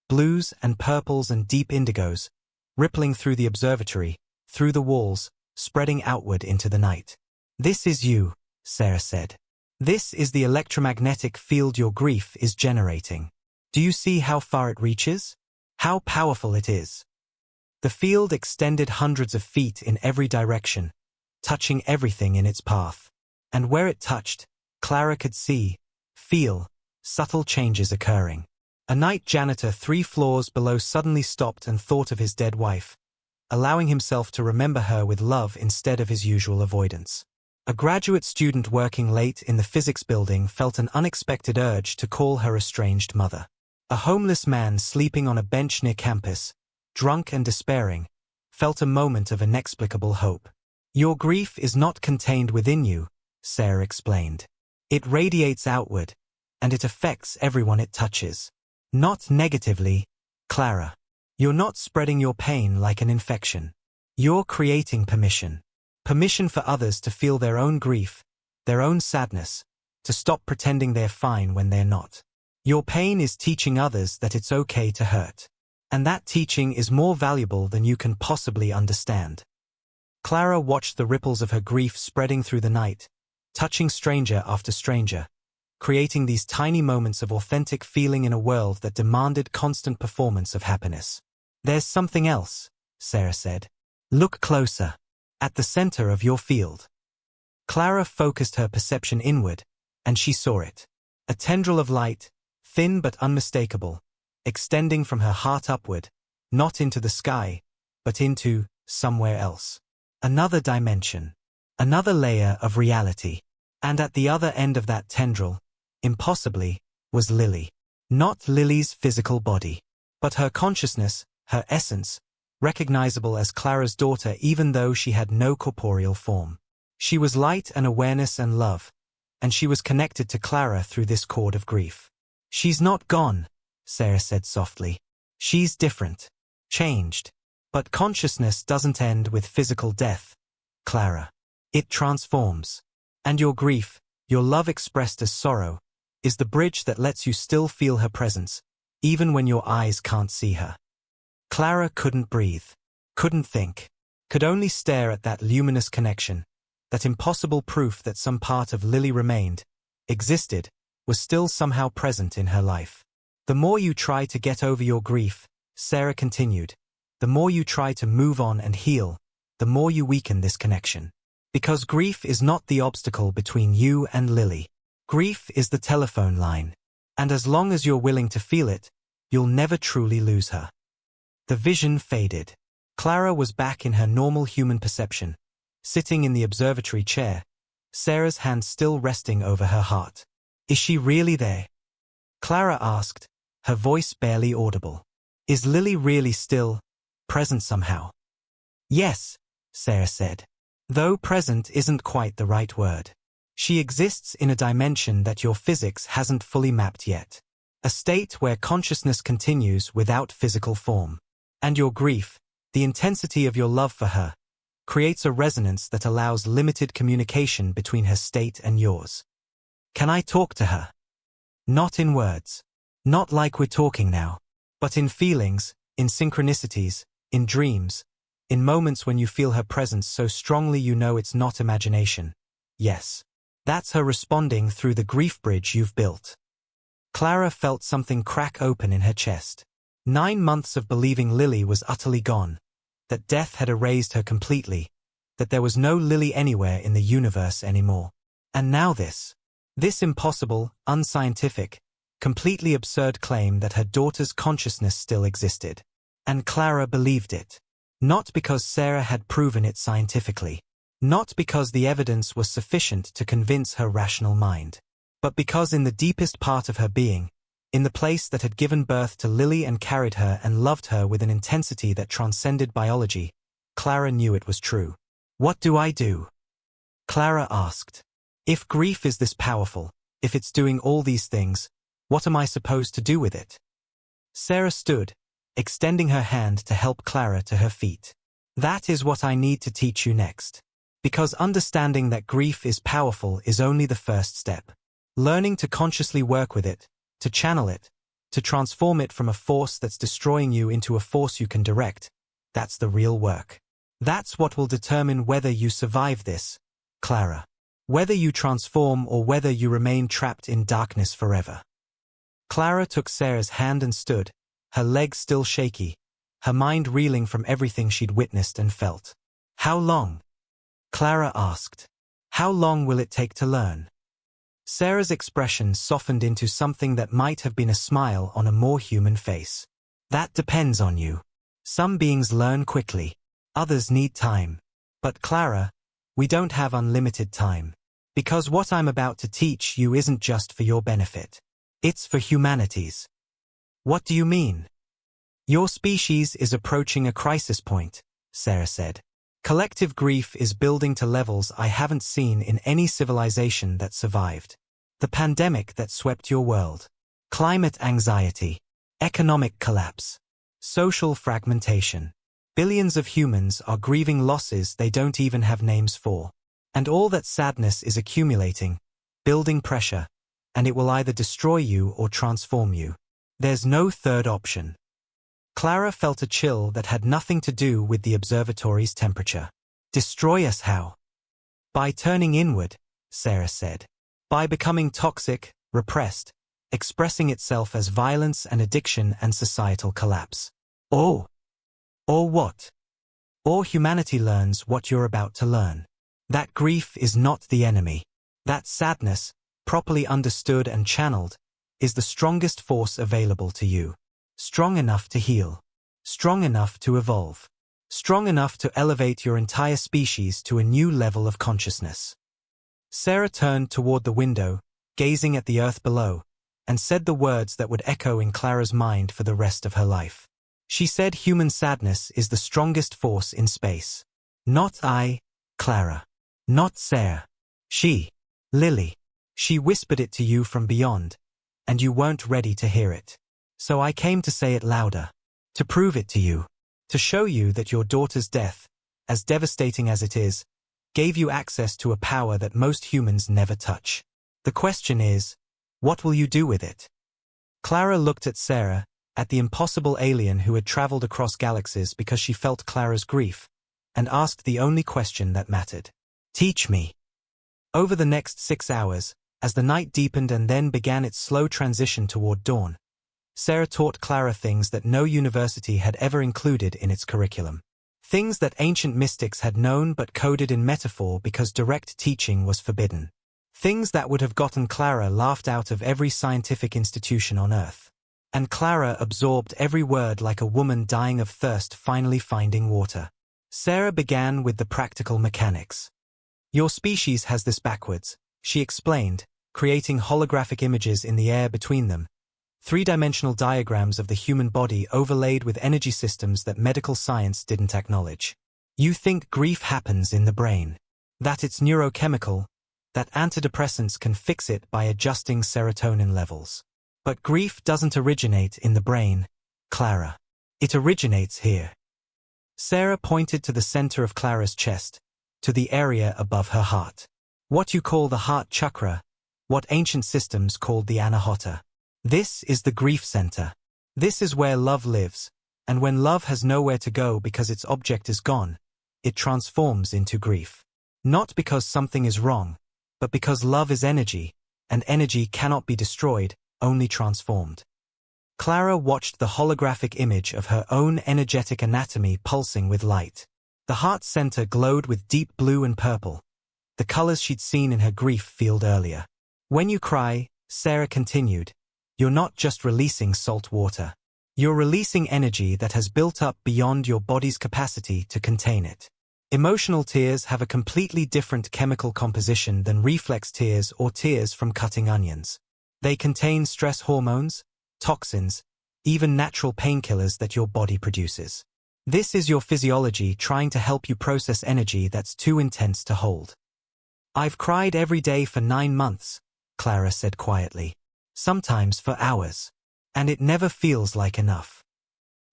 blues and purples and deep indigos, rippling through the observatory, through the walls, spreading outward into the night. This is you, Sarah said. This is the electromagnetic field your grief is generating. Do you see how far it reaches? How powerful it is? The field extended hundreds of feet in every direction, touching everything in its path. And where it touched, Clara could see, feel, subtle changes occurring. A night janitor 3 floors below suddenly stopped and thought of his dead wife, allowing himself to remember her with love instead of his usual avoidance. A graduate student working late in the physics building felt an unexpected urge to call her estranged mother. A homeless man sleeping on a bench near campus, drunk and despairing, felt a moment of inexplicable hope. Your grief is not contained within you, Sarah explained. It radiates outward, and it affects everyone it touches. Not negatively, Clara. You're not spreading your pain like an infection. You're creating permission. Permission for others to feel their own grief, their own sadness, to stop pretending they're fine when they're not. Your pain is teaching others that it's okay to hurt. And that teaching is more valuable than you can possibly understand. Clara watched the ripples of her grief spreading through the night, touching stranger after stranger, creating these tiny moments of authentic feeling in a world that demanded constant performance of happiness. There's something else, Sarah said. Look closer. At the center of your field. Clara focused her perception inward, and she saw it. A tendril of light, thin but unmistakable, extending from her heart upward, not into the sky, but into somewhere else. Another dimension. Another layer of reality. And at the other end of that tendril, impossibly, was Lily. Not Lily's physical body, but her consciousness, her essence, recognizable as Clara's daughter even though she had no corporeal form. She was light and awareness and love, and she was connected to Clara through this cord of grief. She's not gone, Sarah said softly. She's different. Changed. But consciousness doesn't end with physical death, Clara. It transforms. And your grief, your love expressed as sorrow, is the bridge that lets you still feel her presence, even when your eyes can't see her. Clara couldn't breathe, couldn't think, could only stare at that luminous connection, that impossible proof that some part of Lily remained, existed, was still somehow present in her life. The more you try to get over your grief, Sarah continued, the more you try to move on and heal, the more you weaken this connection. Because grief is not the obstacle between you and Lily. Grief is the telephone line. And as long as you're willing to feel it, you'll never truly lose her. The vision faded. Clara was back in her normal human perception, sitting in the observatory chair, Sarah's hand still resting over her heart. Is she really there? Clara asked, her voice barely audible. Is Lily really still present somehow? Yes, Sarah said. Though present isn't quite the right word. She exists in a dimension that your physics hasn't fully mapped yet. A state where consciousness continues without physical form. And your grief, the intensity of your love for her, creates a resonance that allows limited communication between her state and yours. Can I talk to her? Not in words. Not like we're talking now. But in feelings, in synchronicities, in dreams, in moments when you feel her presence so strongly you know it's not imagination. Yes. That's her responding through the grief bridge you've built. Clara felt something crack open in her chest. 9 months of believing Lily was utterly gone, that death had erased her completely, that there was no Lily anywhere in the universe anymore. And now this impossible, unscientific, completely absurd claim that her daughter's consciousness still existed. And Clara believed it. Not because Sarah had proven it scientifically. Not because the evidence was sufficient to convince her rational mind. But because in the deepest part of her being, in the place that had given birth to Lily and carried her and loved her with an intensity that transcended biology, Clara knew it was true. What do I do? Clara asked. If grief is this powerful, if it's doing all these things, what am I supposed to do with it? Sarah stood, extending her hand to help Clara to her feet. That is what I need to teach you next. Because understanding that grief is powerful is only the first step. Learning to consciously work with it, to channel it, to transform it from a force that's destroying you into a force you can direct, that's the real work. That's what will determine whether you survive this, Clara. Whether you transform or whether you remain trapped in darkness forever. Clara took Sarah's hand and stood, her legs still shaky, her mind reeling from everything she'd witnessed and felt. How long? Clara asked. How long will it take to learn? Sarah's expression softened into something that might have been a smile on a more human face. That depends on you. Some beings learn quickly. Others need time. But Clara, we don't have unlimited time. Because what I'm about to teach you isn't just for your benefit. It's for humanity's. What do you mean? Your species is approaching a crisis point, Sarah said. Collective grief is building to levels I haven't seen in any civilization that survived. The pandemic that swept your world. Climate anxiety. Economic collapse. Social fragmentation. Billions of humans are grieving losses they don't even have names for. And all that sadness is accumulating, building pressure, and it will either destroy you or transform you. There's no third option. Clara felt a chill that had nothing to do with the observatory's temperature. Destroy us how? By turning inward, Sarah said. By becoming toxic, repressed, expressing itself as violence and addiction and societal collapse. Or what? Or humanity learns what you're about to learn. That grief is not the enemy. That sadness, properly understood and channeled, is the strongest force available to you. Strong enough to heal. Strong enough to evolve. Strong enough to elevate your entire species to a new level of consciousness. Sarah turned toward the window, gazing at the earth below, and said the words that would echo in Clara's mind for the rest of her life. She said human sadness is the strongest force in space. Not I, Clara. Not Sarah. She, Lily. She whispered it to you from beyond, and you weren't ready to hear it. So I came to say it louder. To prove it to you. To show you that your daughter's death, as devastating as it is, gave you access to a power that most humans never touch. The question is, what will you do with it? Clara looked at Sarah, at the impossible alien who had traveled across galaxies because she felt Clara's grief, and asked the only question that mattered. Teach me. Over the next 6 hours, as the night deepened and then began its slow transition toward dawn, Sarah taught Clara things that no university had ever included in its curriculum. Things that ancient mystics had known but coded in metaphor because direct teaching was forbidden. Things that would have gotten Clara laughed out of every scientific institution on Earth. And Clara absorbed every word like a woman dying of thirst finally finding water. Sarah began with the practical mechanics. Your species has this backwards, she explained, creating holographic images in the air between them. Three-dimensional diagrams of the human body overlaid with energy systems that medical science didn't acknowledge. You think grief happens in the brain. That it's neurochemical, that antidepressants can fix it by adjusting serotonin levels. But grief doesn't originate in the brain, Clara. It originates here. Sarah pointed to the center of Clara's chest, to the area above her heart. What you call the heart chakra, what ancient systems called the anahata. This is the grief center. This is where love lives, and when love has nowhere to go because its object is gone, it transforms into grief. Not because something is wrong, but because love is energy, and energy cannot be destroyed, only transformed. Clara watched the holographic image of her own energetic anatomy pulsing with light. The heart center glowed with deep blue and purple, the colors she'd seen in her grief field earlier. When you cry, Sarah continued, you're not just releasing salt water. You're releasing energy that has built up beyond your body's capacity to contain it. Emotional tears have a completely different chemical composition than reflex tears or tears from cutting onions. They contain stress hormones, toxins, even natural painkillers that your body produces. This is your physiology trying to help you process energy that's too intense to hold. I've cried every day for 9 months, Clara said quietly. Sometimes for hours. And it never feels like enough.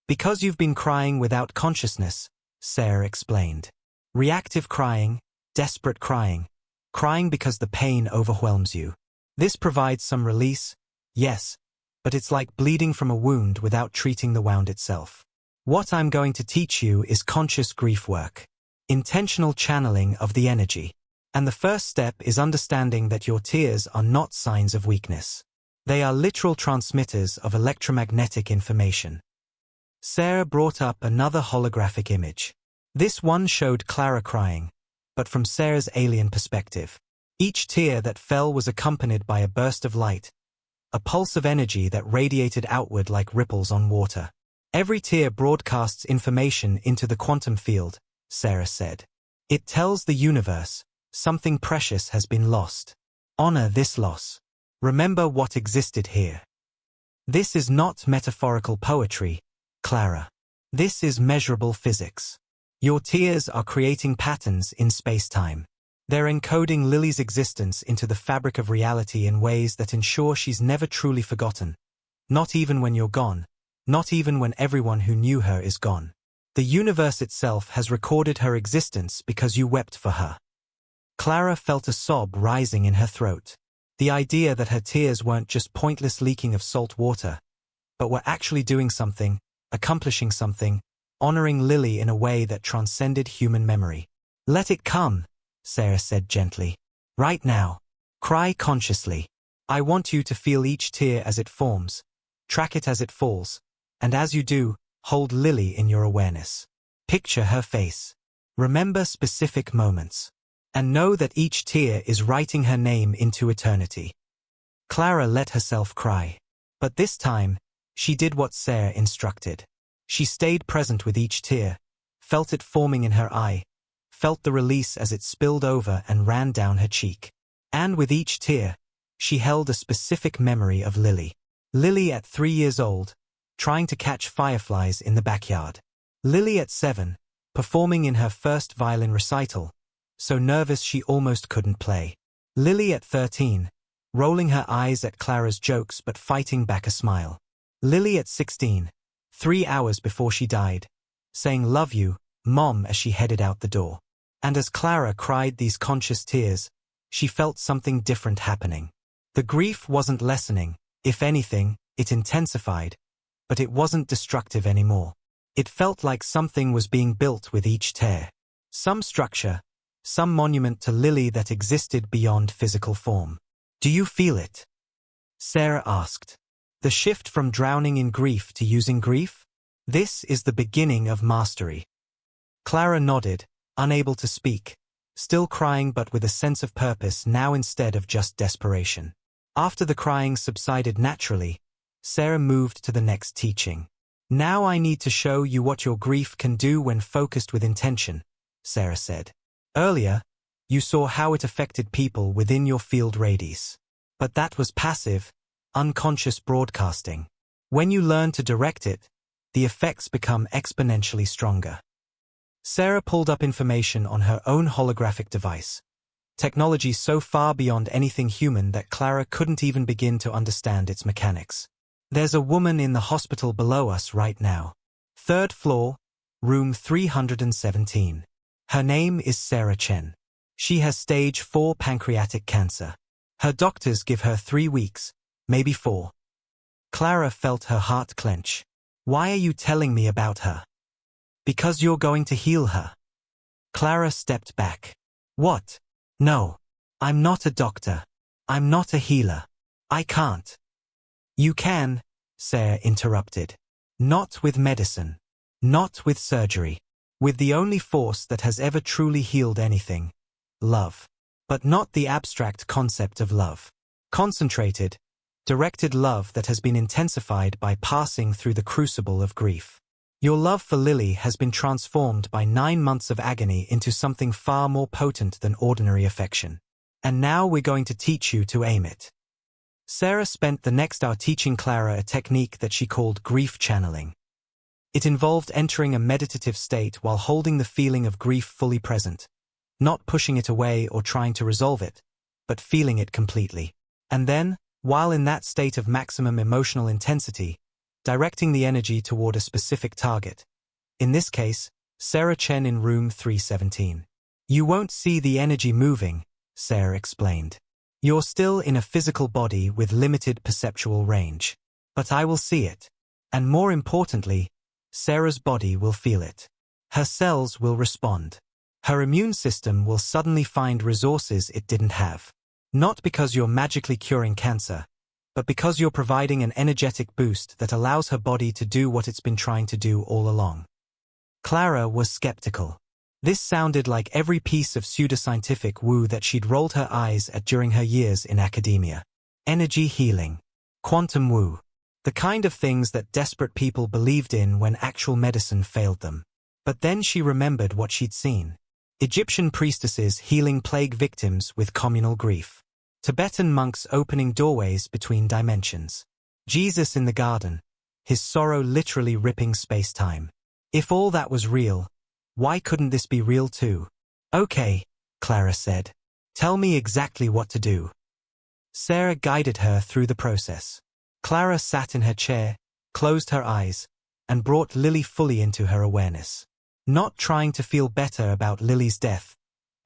Because you've been crying without consciousness, Sarah explained. Reactive crying, desperate crying, crying because the pain overwhelms you. This provides some release, yes, but it's like bleeding from a wound without treating the wound itself. What I'm going to teach you is conscious grief work. Intentional channeling of the energy. And the first step is understanding that your tears are not signs of weakness. They are literal transmitters of electromagnetic information. Sarah brought up another holographic image. This one showed Clara crying, but from Sarah's alien perspective. Each tear that fell was accompanied by a burst of light, a pulse of energy that radiated outward like ripples on water. Every tear broadcasts information into the quantum field, Sarah said. It tells the universe, something precious has been lost. Honor this loss. Remember what existed here. This is not metaphorical poetry, Clara. This is measurable physics. Your tears are creating patterns in space-time. They're encoding Lily's existence into the fabric of reality in ways that ensure she's never truly forgotten. Not even when you're gone. Not even when everyone who knew her is gone. The universe itself has recorded her existence because you wept for her. Clara felt a sob rising in her throat. The idea that her tears weren't just pointless leaking of salt water, but were actually doing something, accomplishing something, honoring Lily in a way that transcended human memory. Let it come, Sarah said gently. Right now. Cry consciously. I want you to feel each tear as it forms, track it as it falls, and as you do, hold Lily in your awareness. Picture her face. Remember specific moments. And know that each tear is writing her name into eternity. Clara let herself cry. But this time, she did what Sarah instructed. She stayed present with each tear, felt it forming in her eye, felt the release as it spilled over and ran down her cheek. And with each tear, she held a specific memory of Lily. Lily at 3 years old, trying to catch fireflies in the backyard. Lily at 7, performing in her first violin recital, so nervous she almost couldn't play. Lily at 13, rolling her eyes at Clara's jokes but fighting back a smile. Lily at 16, 3 hours before she died, saying love you, Mom, as she headed out the door. And as Clara cried these conscious tears, she felt something different happening. The grief wasn't lessening, if anything, it intensified, but it wasn't destructive anymore. It felt like something was being built with each tear. Some structure, some monument to Lily that existed beyond physical form. "Do you feel it?" Sarah asked. "The shift from drowning in grief to using grief? This is the beginning of mastery." Clara nodded, unable to speak, still crying but with a sense of purpose now instead of just desperation. After the crying subsided naturally, Sarah moved to the next teaching. "Now I need to show you what your grief can do when focused with intention," Sarah said. "Earlier, you saw how it affected people within your field radius. But that was passive, unconscious broadcasting. When you learn to direct it, the effects become exponentially stronger." Sarah pulled up information on her own holographic device. Technology so far beyond anything human that Clara couldn't even begin to understand its mechanics. "There's a woman in the hospital below us right now. 3rd floor, room 317. Her name is Sarah Chen. She has stage 4 pancreatic cancer. Her doctors give her 3 weeks, maybe 4. Clara felt her heart clench. "Why are you telling me about her?" "Because you're going to heal her." Clara stepped back. "What? No. I'm not a doctor. I'm not a healer. I can't." "You can," Sarah interrupted. "Not with medicine. Not with surgery. With the only force that has ever truly healed anything. Love. But not the abstract concept of love. Concentrated, directed love that has been intensified by passing through the crucible of grief. Your love for Lily has been transformed by 9 months of agony into something far more potent than ordinary affection. And now we're going to teach you to aim it." Sarah spent the next hour teaching Clara a technique that she called grief channeling. It involved entering a meditative state while holding the feeling of grief fully present, not pushing it away or trying to resolve it, but feeling it completely. And then, while in that state of maximum emotional intensity, directing the energy toward a specific target. In this case, Sarah Chen in room 317. "You won't see the energy moving," Sarah explained. "You're still in a physical body with limited perceptual range. But I will see it. And more importantly, Sarah's body will feel it. Her cells will respond. Her immune system will suddenly find resources it didn't have. Not because you're magically curing cancer, but because you're providing an energetic boost that allows her body to do what it's been trying to do all along." Clara was skeptical. This sounded like every piece of pseudoscientific woo that she'd rolled her eyes at during her years in academia. Energy healing. Quantum woo. The kind of things that desperate people believed in when actual medicine failed them. But then she remembered what she'd seen. Egyptian priestesses healing plague victims with communal grief. Tibetan monks opening doorways between dimensions. Jesus in the garden, his sorrow literally ripping space-time. If all that was real, why couldn't this be real too? "Okay," Clara said. "Tell me exactly what to do." Sarah guided her through the process. Clara sat in her chair, closed her eyes, and brought Lily fully into her awareness. Not trying to feel better about Lily's death,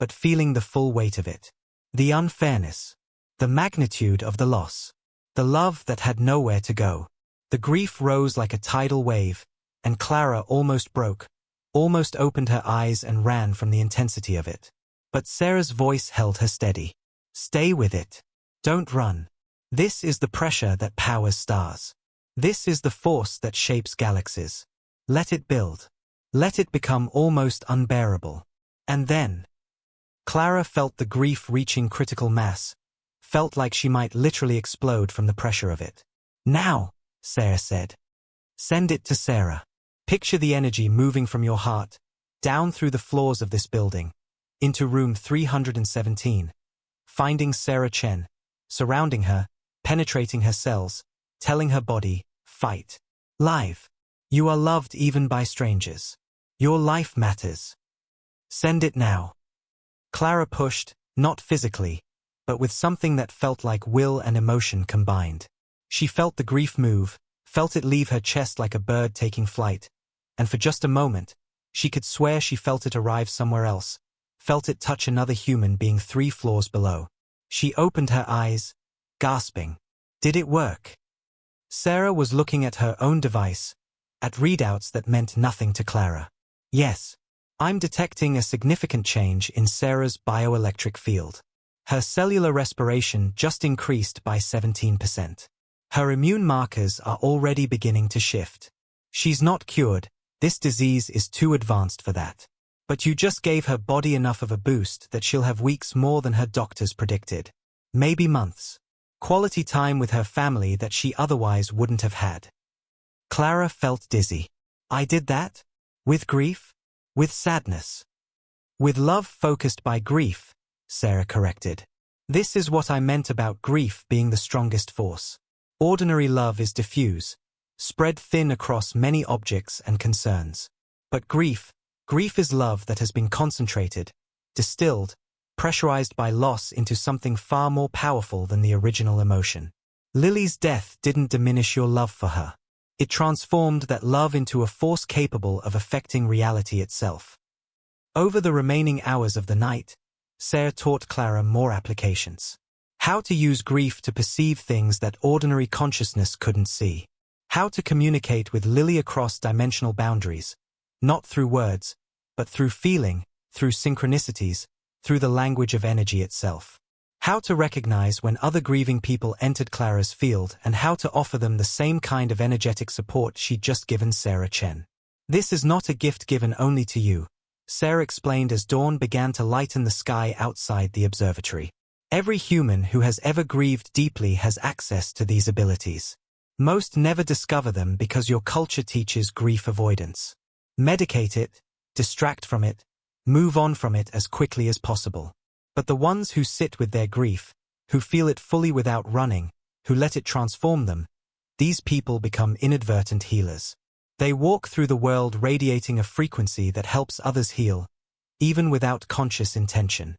but feeling the full weight of it. The unfairness. The magnitude of the loss. The love that had nowhere to go. The grief rose like a tidal wave, and Clara almost broke, almost opened her eyes and ran from the intensity of it. But Sarah's voice held her steady. "Stay with it. Don't run. This is the pressure that powers stars. This is the force that shapes galaxies. Let it build. Let it become almost unbearable." And then, Clara felt the grief reaching critical mass, felt like she might literally explode from the pressure of it. "Now," Sarah said. "Send it to Sarah. Picture the energy moving from your heart, down through the floors of this building, into room 317, finding Sarah Chen, surrounding her, penetrating her cells, telling her body, fight. Live. You are loved even by strangers. Your life matters. Send it now." Clara pushed, not physically, but with something that felt like will and emotion combined. She felt the grief move, felt it leave her chest like a bird taking flight, and for just a moment, she could swear she felt it arrive somewhere else, felt it touch another human being 3 floors below. She opened her eyes, gasping. Did it work? Sarah was looking at her own device, at readouts that meant nothing to Clara. Yes. I'm detecting a significant change in Sarah's bioelectric field. Her cellular respiration just increased by 17%. Her immune markers are already beginning to shift. She's not cured, this disease is too advanced for that. But you just gave her body enough of a boost that she'll have weeks more than her doctors predicted. Maybe months. Quality time with her family that she otherwise wouldn't have had. Clara felt dizzy. I did that? With grief? With sadness. With love focused by grief, Sarah corrected. This is what I meant about grief being the strongest force. Ordinary love is diffuse, spread thin across many objects and concerns. But grief is love that has been concentrated, distilled, pressurized by loss into something far more powerful than the original emotion. Lily's death didn't diminish your love for her. It transformed that love into a force capable of affecting reality itself. Over the remaining hours of the night, Sarah taught Clara more applications. How to use grief to perceive things that ordinary consciousness couldn't see. How to communicate with Lily across dimensional boundaries, not through words, but through feeling, through synchronicities, through the language of energy itself. How to recognize when other grieving people entered Clara's field and how to offer them the same kind of energetic support she'd just given Sarah Chen. This is not a gift given only to you, Sarah explained as dawn began to lighten the sky outside the observatory. Every human who has ever grieved deeply has access to these abilities. Most never discover them because your culture teaches grief avoidance. Medicate it, distract from it, move on from it as quickly as possible. But the ones who sit with their grief, who feel it fully without running, who let it transform them, these people become inadvertent healers. They walk through the world radiating a frequency that helps others heal, even without conscious intention.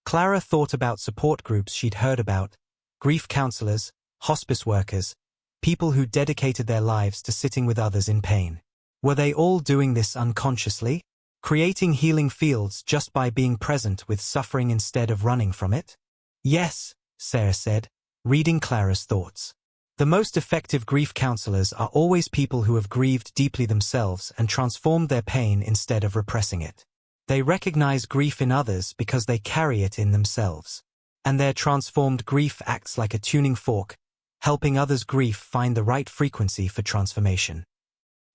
Clara thought about support groups she'd heard about, grief counselors, hospice workers, people who dedicated their lives to sitting with others in pain. Were they all doing this unconsciously? Creating healing fields just by being present with suffering instead of running from it? Yes, Sarah said, reading Clara's thoughts. The most effective grief counselors are always people who have grieved deeply themselves and transformed their pain instead of repressing it. They recognize grief in others because they carry it in themselves. And their transformed grief acts like a tuning fork, helping others' grief find the right frequency for transformation.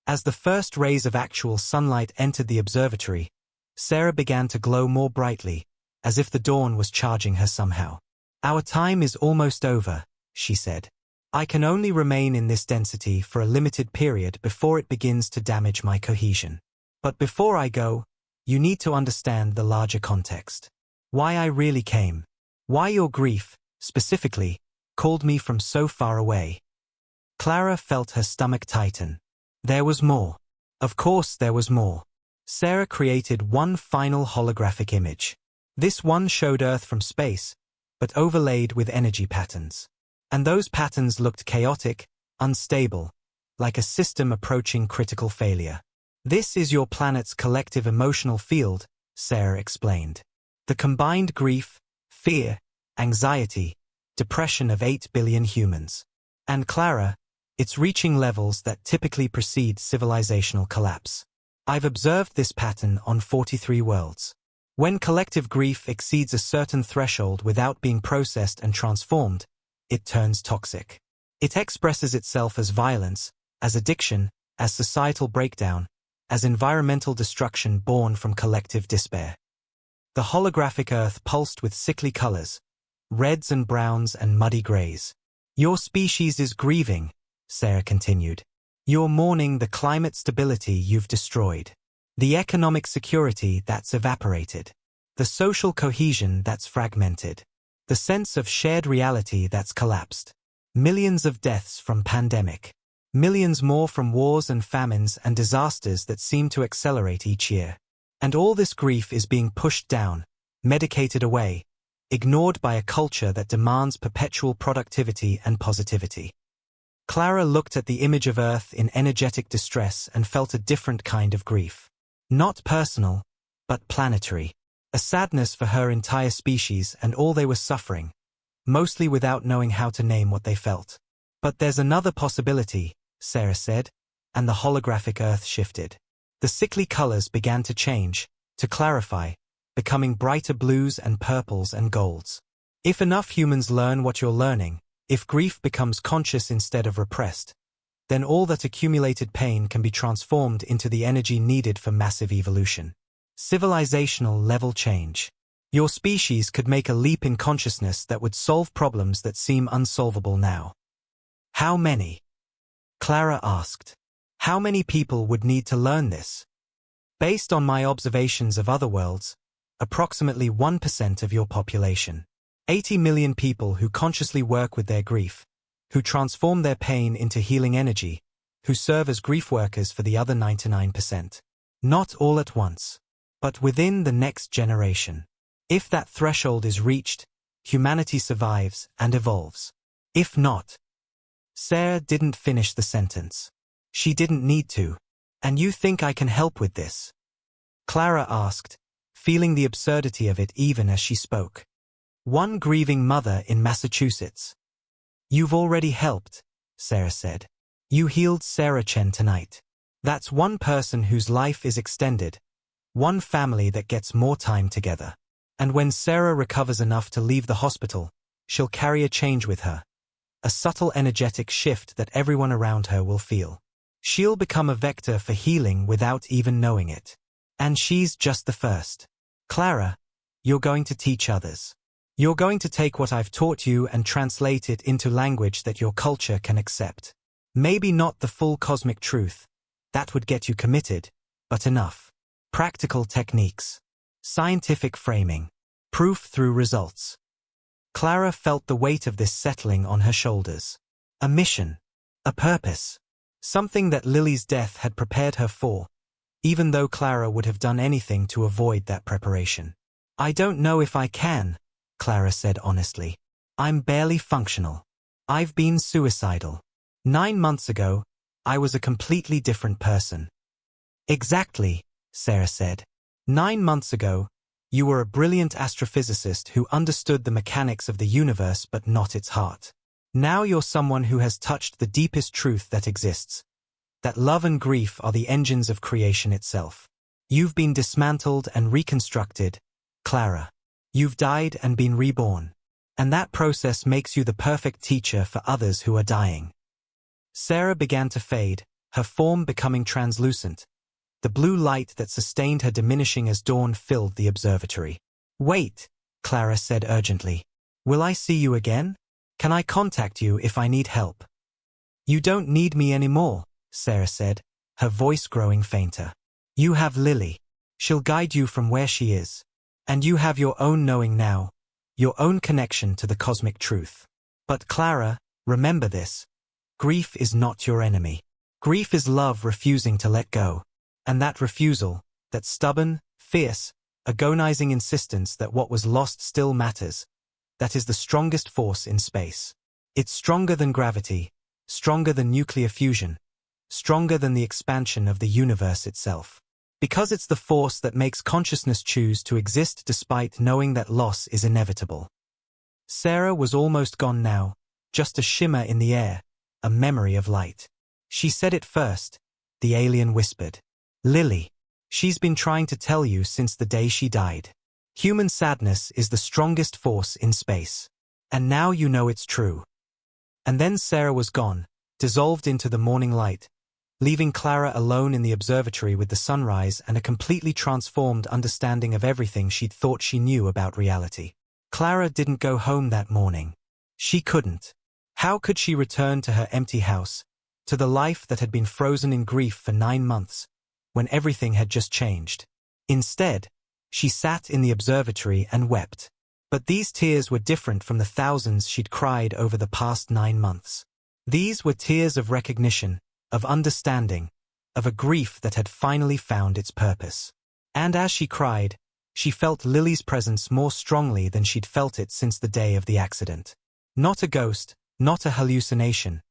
As the first rays of actual sunlight entered the observatory, Sarah began to glow more brightly, as if the dawn was charging her somehow. Our time is almost over, she said. I can only remain in this density for a limited period before it begins to damage my cohesion. But before I go, you need to understand the larger context. Why I really came. Why your grief, specifically, called me from so far away. Clara felt her stomach tighten. There was more. Of course there was more. Sarah created one final holographic image. This one showed Earth from space, but overlaid with energy patterns. And those patterns looked chaotic, unstable, like a system approaching critical failure. This is your planet's collective emotional field, Sarah explained. The combined grief, fear, anxiety, depression of 8 billion humans. And Clara, it's reaching levels that typically precede civilizational collapse. I've observed this pattern on 43 worlds. When collective grief exceeds a certain threshold without being processed and transformed, it turns toxic. It expresses itself as violence, as addiction, as societal breakdown, as environmental destruction born from collective despair. The holographic Earth pulsed with sickly colors, reds and browns and muddy grays. Your species is grieving, Sarah continued. You're mourning the climate stability you've destroyed. The economic security that's evaporated. The social cohesion that's fragmented. The sense of shared reality that's collapsed. Millions of deaths from pandemic. Millions more from wars and famines and disasters that seem to accelerate each year. And all this grief is being pushed down, medicated away, ignored by a culture that demands perpetual productivity and positivity. Clara looked at the image of Earth in energetic distress and felt a different kind of grief. Not personal, but planetary. A sadness for her entire species and all they were suffering, mostly without knowing how to name what they felt. But there's another possibility, Sarah said, and the holographic earth shifted. The sickly colors began to change, to clarify, becoming brighter blues and purples and golds. If enough humans learn what you're learning, if grief becomes conscious instead of repressed, then all that accumulated pain can be transformed into the energy needed for massive evolution. Civilizational level change. Your species could make a leap in consciousness that would solve problems that seem unsolvable now. How many? Clara asked. How many people would need to learn this? Based on my observations of other worlds, approximately 1% of your population. 80 million people who consciously work with their grief, who transform their pain into healing energy, who serve as grief workers for the other 99%. Not all at once, but within the next generation. If that threshold is reached, humanity survives and evolves. If not. Sarah didn't finish the sentence. She didn't need to. And you think I can help with this? Clara asked, feeling the absurdity of it even as she spoke. One grieving mother in Massachusetts. You've already helped, Sarah said. You healed Sarah Chen tonight. That's one person whose life is extended, one family that gets more time together. And when Sarah recovers enough to leave the hospital, she'll carry a change with her. A subtle energetic shift that everyone around her will feel. She'll become a vector for healing without even knowing it. And she's just the first. Clara, you're going to teach others. You're going to take what I've taught you and translate it into language that your culture can accept. Maybe not the full cosmic truth. That would get you committed, but enough. Practical techniques. Scientific framing. Proof through results. Clara felt the weight of this settling on her shoulders. A mission. A purpose. Something that Lily's death had prepared her for, even though Clara would have done anything to avoid that preparation. I don't know if I can, Clara said honestly. I'm barely functional. I've been suicidal. 9 months ago, I was a completely different person. Exactly, Sarah said. 9 months ago, you were a brilliant astrophysicist who understood the mechanics of the universe but not its heart. Now you're someone who has touched the deepest truth that exists. That love and grief are the engines of creation itself. You've been dismantled and reconstructed, Clara. You've died and been reborn. And that process makes you the perfect teacher for others who are dying. Sarah began to fade, her form becoming translucent. The blue light that sustained her diminishing as dawn filled the observatory. Wait, Clara said urgently. Will I see you again? Can I contact you if I need help? You don't need me anymore, Sarah said, her voice growing fainter. You have Lily. She'll guide you from where she is. And you have your own knowing now, your own connection to the cosmic truth. But Clara, remember this. Grief is not your enemy. Grief is love refusing to let go. And that refusal, that stubborn, fierce, agonizing insistence that what was lost still matters, that is the strongest force in space. It's stronger than gravity, stronger than nuclear fusion, stronger than the expansion of the universe itself. Because it's the force that makes consciousness choose to exist despite knowing that loss is inevitable. Sarah was almost gone now, just a shimmer in the air, a memory of light. She said it first, the alien whispered. Lily. She's been trying to tell you since the day she died. Human sadness is the strongest force in space. And now you know it's true. And then Sarah was gone, dissolved into the morning light, leaving Clara alone in the observatory with the sunrise and a completely transformed understanding of everything she'd thought she knew about reality. Clara didn't go home that morning. She couldn't. How could she return to her empty house, to the life that had been frozen in grief for 9 months, when everything had just changed? Instead, she sat in the observatory and wept. But these tears were different from the thousands she'd cried over the past 9 months. These were tears of recognition, of understanding, of a grief that had finally found its purpose. And as she cried, she felt Lily's presence more strongly than she'd felt it since the day of the accident. Not a ghost, not a hallucination,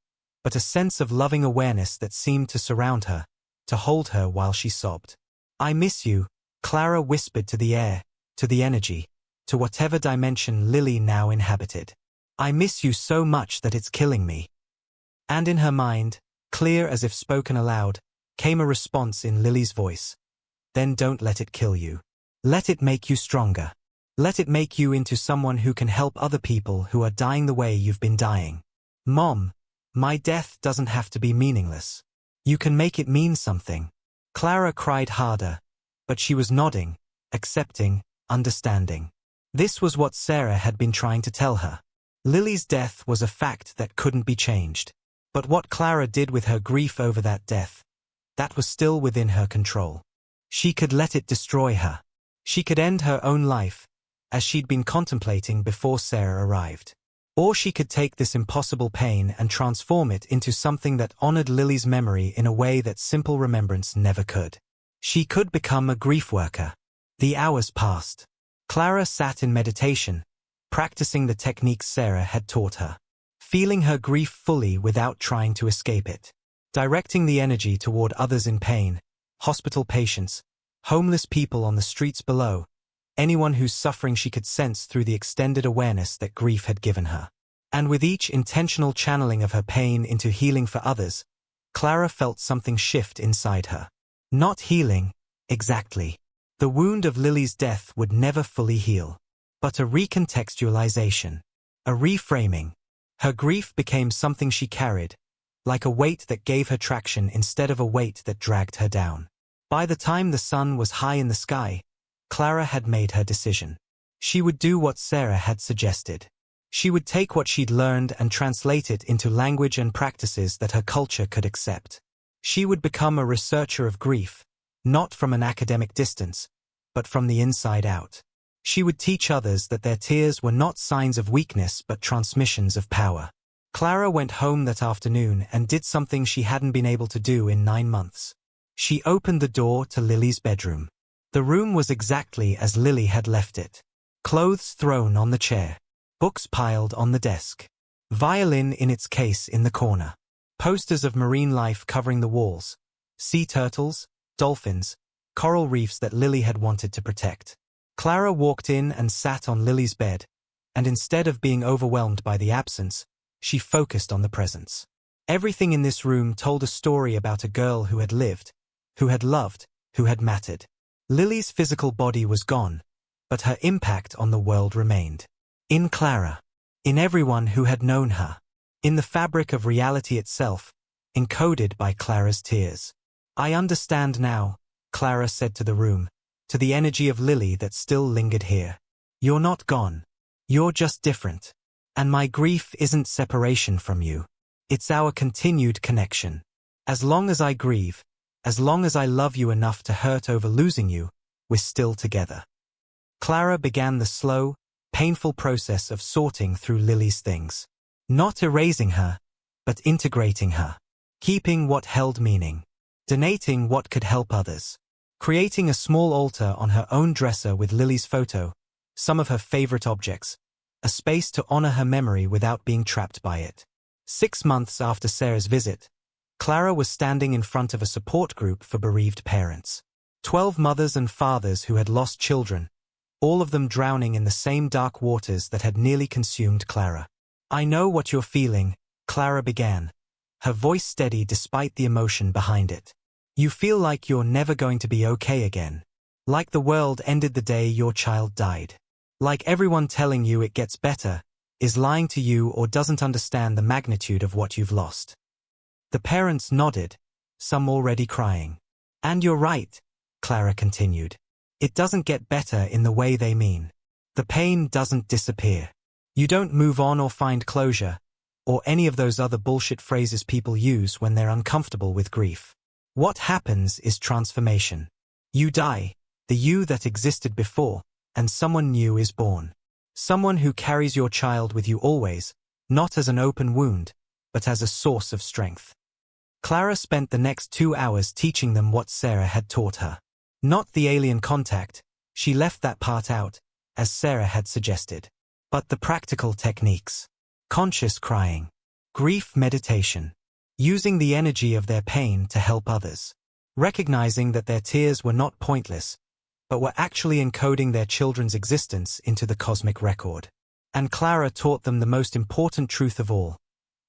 but a sense of loving awareness that seemed to surround her, to hold her while she sobbed. I miss you, Clara whispered to the air, to the energy, to whatever dimension Lily now inhabited. I miss you so much that it's killing me. And in her mind, clear as if spoken aloud, came a response in Lily's voice. Then don't let it kill you. Let it make you stronger. Let it make you into someone who can help other people who are dying the way you've been dying. Mom, my death doesn't have to be meaningless. You can make it mean something. Clara cried harder, but she was nodding, accepting, understanding. This was what Sarah had been trying to tell her. Lily's death was a fact that couldn't be changed. But what Clara did with her grief over that death, that was still within her control. She could let it destroy her. She could end her own life, as she'd been contemplating before Sarah arrived. Or she could take this impossible pain and transform it into something that honored Lily's memory in a way that simple remembrance never could. She could become a grief worker. The hours passed. Clara sat in meditation, practicing the techniques Sarah had taught her. Feeling her grief fully without trying to escape it. Directing the energy toward others in pain, hospital patients, homeless people on the streets below, anyone whose suffering she could sense through the extended awareness that grief had given her. And with each intentional channeling of her pain into healing for others, Clara felt something shift inside her. Not healing, exactly. The wound of Lily's death would never fully heal. But a recontextualization. A reframing. Her grief became something she carried, like a weight that gave her traction instead of a weight that dragged her down. By the time the sun was high in the sky, Clara had made her decision. She would do what Sarah had suggested. She would take what she'd learned and translate it into language and practices that her culture could accept. She would become a researcher of grief, not from an academic distance, but from the inside out. She would teach others that their tears were not signs of weakness but transmissions of power. Clara went home that afternoon and did something she hadn't been able to do in 9 months. She opened the door to Lily's bedroom. The room was exactly as Lily had left it. Clothes thrown on the chair. Books piled on the desk. Violin in its case in the corner. Posters of marine life covering the walls. Sea turtles, dolphins, coral reefs that Lily had wanted to protect. Clara walked in and sat on Lily's bed, and instead of being overwhelmed by the absence, she focused on the presence. Everything in this room told a story about a girl who had lived, who had loved, who had mattered. Lily's physical body was gone, but her impact on the world remained. In Clara. In everyone who had known her. In the fabric of reality itself, encoded by Clara's tears. I understand now, Clara said to the room, to the energy of Lily that still lingered here. You're not gone. You're just different. And my grief isn't separation from you. It's our continued connection. As long as I grieve, as long as I love you enough to hurt over losing you, we're still together. Clara began the slow, painful process of sorting through Lily's things. Not erasing her, but integrating her. Keeping what held meaning. Donating what could help others. Creating a small altar on her own dresser with Lily's photo, some of her favorite objects, a space to honor her memory without being trapped by it. 6 months after Sarah's visit, Clara was standing in front of a support group for bereaved parents. 12 mothers and fathers who had lost children, all of them drowning in the same dark waters that had nearly consumed Clara. I know what you're feeling, Clara began, her voice steady despite the emotion behind it. You feel like you're never going to be okay again. Like the world ended the day your child died. Like everyone telling you it gets better, is lying to you or doesn't understand the magnitude of what you've lost. The parents nodded, some already crying. And you're right, Clara continued. It doesn't get better in the way they mean. The pain doesn't disappear. You don't move on or find closure, or any of those other bullshit phrases people use when they're uncomfortable with grief. What happens is transformation. You die, the you that existed before, and someone new is born. Someone who carries your child with you always, not as an open wound, but as a source of strength. Clara spent the next 2 hours teaching them what Sarah had taught her. Not the alien contact, she left that part out, as Sarah had suggested. But the practical techniques. Conscious crying. Grief meditation. Using the energy of their pain to help others. Recognizing that their tears were not pointless, but were actually encoding their children's existence into the cosmic record. And Clara taught them the most important truth of all.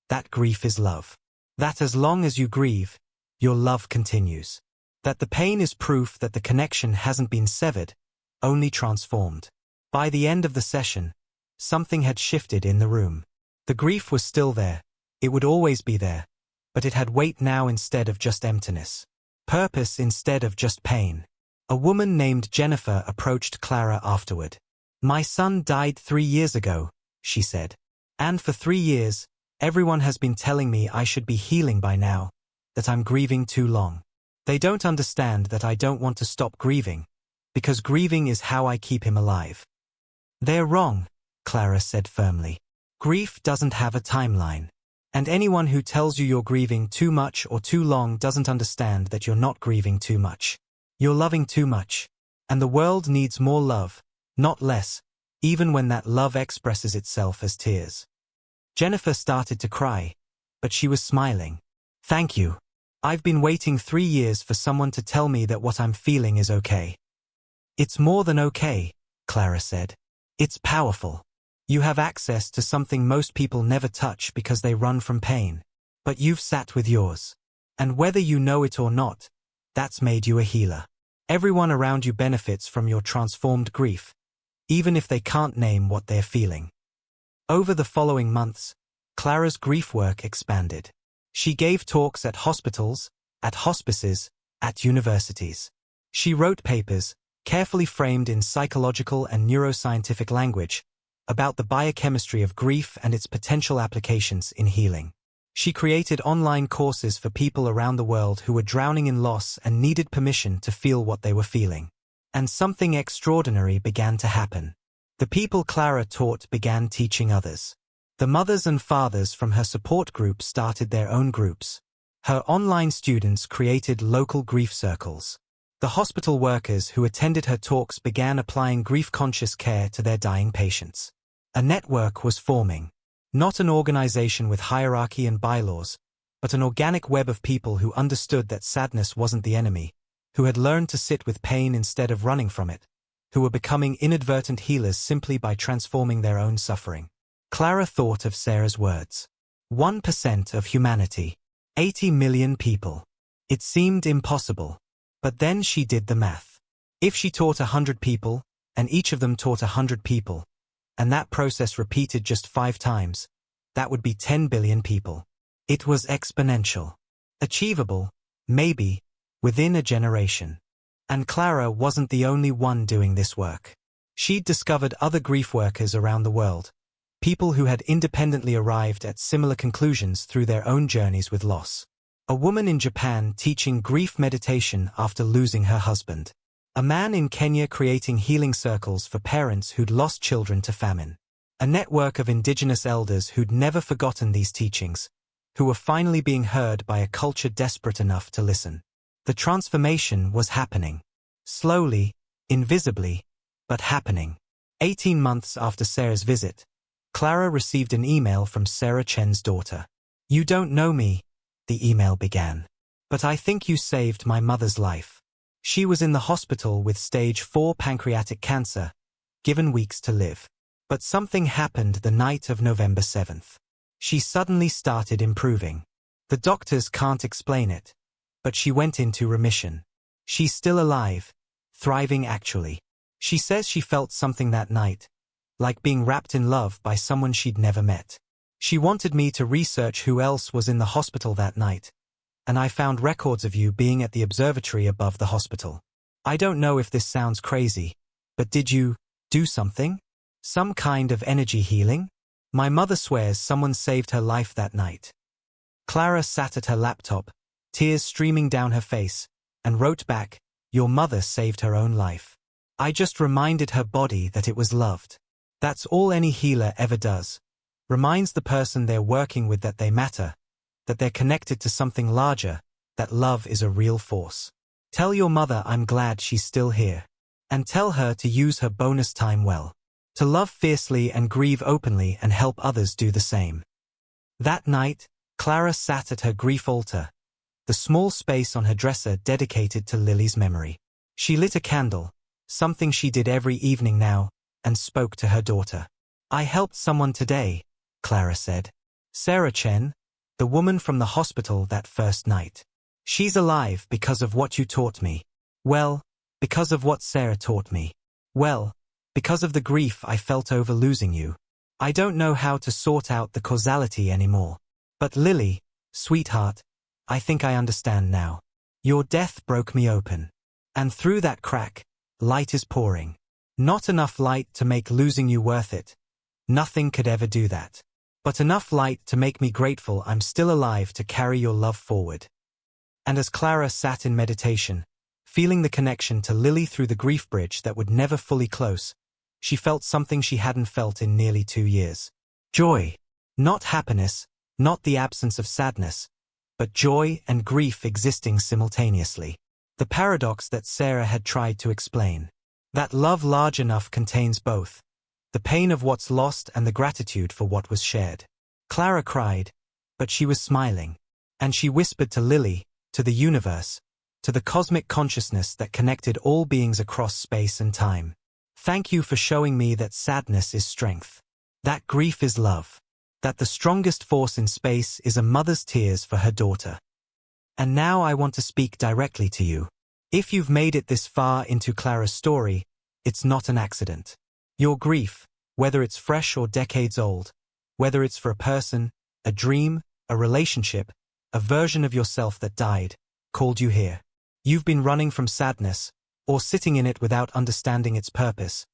That grief is love. That as long as you grieve, your love continues. That the pain is proof that the connection hasn't been severed, only transformed. By the end of the session, something had shifted in the room. The grief was still there. It would always be there. But it had weight now instead of just emptiness. Purpose instead of just pain. A woman named Jennifer approached Clara afterward. "My son died 3 years ago," she said. "And for 3 years, everyone has been telling me I should be healing by now, that I'm grieving too long. They don't understand that I don't want to stop grieving, because grieving is how I keep him alive." "They're wrong," Clara said firmly. "Grief doesn't have a timeline. And anyone who tells you you're grieving too much or too long doesn't understand that you're not grieving too much. You're loving too much. And the world needs more love, not less, even when that love expresses itself as tears." Jennifer started to cry, but she was smiling. "Thank you. I've been waiting 3 years for someone to tell me that what I'm feeling is okay." "It's more than okay," Clara said. "It's powerful. You have access to something most people never touch because they run from pain. But you've sat with yours. And whether you know it or not, that's made you a healer. Everyone around you benefits from your transformed grief, even if they can't name what they're feeling." Over the following months, Clara's grief work expanded. She gave talks at hospitals, at hospices, at universities. She wrote papers, carefully framed in psychological and neuroscientific language, about the biochemistry of grief and its potential applications in healing. She created online courses for people around the world who were drowning in loss and needed permission to feel what they were feeling. And something extraordinary began to happen. The people Clara taught began teaching others. The mothers and fathers from her support group started their own groups. Her online students created local grief circles. The hospital workers who attended her talks began applying grief-conscious care to their dying patients. A network was forming. Not an organization with hierarchy and bylaws, but an organic web of people who understood that sadness wasn't the enemy, who had learned to sit with pain instead of running from it, who were becoming inadvertent healers simply by transforming their own suffering. Clara thought of Sarah's words. 1% of humanity. 80 million people. It seemed impossible. But then she did the math. If she taught 100 people, and each of them taught 100 people, and that process repeated just 5 times, that would be 10 billion people. It was exponential. Achievable, maybe, within a generation. And Clara wasn't the only one doing this work. She'd discovered other grief workers around the world, people who had independently arrived at similar conclusions through their own journeys with loss. A woman in Japan teaching grief meditation after losing her husband. A man in Kenya creating healing circles for parents who'd lost children to famine. A network of indigenous elders who'd never forgotten these teachings, who were finally being heard by a culture desperate enough to listen. The transformation was happening. Slowly, invisibly, but happening. 18 months after Sarah's visit, Clara received an email from Sarah Chen's daughter. "You don't know me," the email began. "But I think you saved my mother's life. She was in the hospital with stage 4 pancreatic cancer, given weeks to live. But something happened the night of November 7th. She suddenly started improving. The doctors can't explain it, but she went into remission. She's still alive, thriving actually. She says she felt something that night, like being wrapped in love by someone she'd never met. She wanted me to research who else was in the hospital that night, and I found records of you being at the observatory above the hospital. I don't know if this sounds crazy, but did you do something? Some kind of energy healing? My mother swears someone saved her life that night." Clara sat at her laptop, tears streaming down her face, and wrote back, "Your mother saved her own life. I just reminded her body that it was loved. That's all any healer ever does. Reminds the person they're working with that they matter, that they're connected to something larger, that love is a real force. Tell your mother I'm glad she's still here. And tell her to use her bonus time well. To love fiercely and grieve openly and help others do the same." That night, Clara sat at her grief altar, the small space on her dresser dedicated to Lily's memory. She lit a candle, something she did every evening now, and spoke to her daughter. "I helped someone today," Clara said. "Sarah Chen, The woman from the hospital that first night. She's alive because of what you taught me. Well, because of what Sarah taught me. Well, because of the grief I felt over losing you. I don't know how to sort out the causality anymore. But Lily, sweetheart, I think I understand now. Your death broke me open. And through that crack, light is pouring. Not enough light to make losing you worth it. Nothing could ever do that. But enough light to make me grateful I'm still alive to carry your love forward. And as Clara sat in meditation, feeling the connection to Lily through the grief bridge that would never fully close, she felt something she hadn't felt in nearly 2 years. Joy. Not happiness, not the absence of sadness, but joy and grief existing simultaneously. The paradox that Sarah had tried to explain. That love large enough contains both. The pain of what's lost and the gratitude for what was shared. Clara cried, but she was smiling. And she whispered to Lily, to the universe, to the cosmic consciousness that connected all beings across space and time. Thank you for showing me that sadness is strength. That grief is love. That the strongest force in space is a mother's tears for her daughter. And now I want to speak directly to you. If you've made it this far into Clara's story, it's not an accident. Your grief, whether it's fresh or decades old, whether it's for a person, a dream, a relationship, a version of yourself that died, called you here. You've been running from sadness, or sitting in it without understanding its purpose.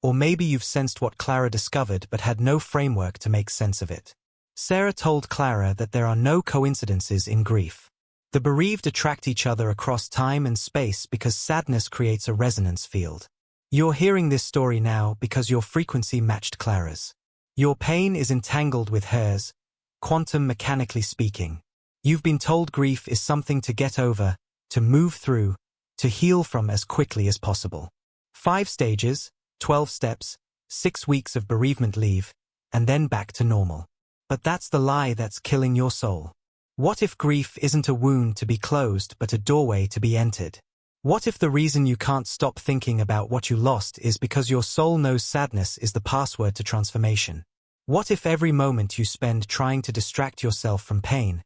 Or maybe you've sensed what Clara discovered but had no framework to make sense of it. Sarah told Clara that there are no coincidences in grief. The bereaved attract each other across time and space because sadness creates a resonance field. You're hearing this story now because your frequency matched Clara's. Your pain is entangled with hers, quantum mechanically speaking. You've been told grief is something to get over, to move through, to heal from as quickly as possible. 5 stages, 12 steps, 6 weeks of bereavement leave, and then back to normal. But that's the lie that's killing your soul. What if grief isn't a wound to be closed but a doorway to be entered? What if the reason you can't stop thinking about what you lost is because your soul knows sadness is the password to transformation? What if every moment you spend trying to distract yourself from pain,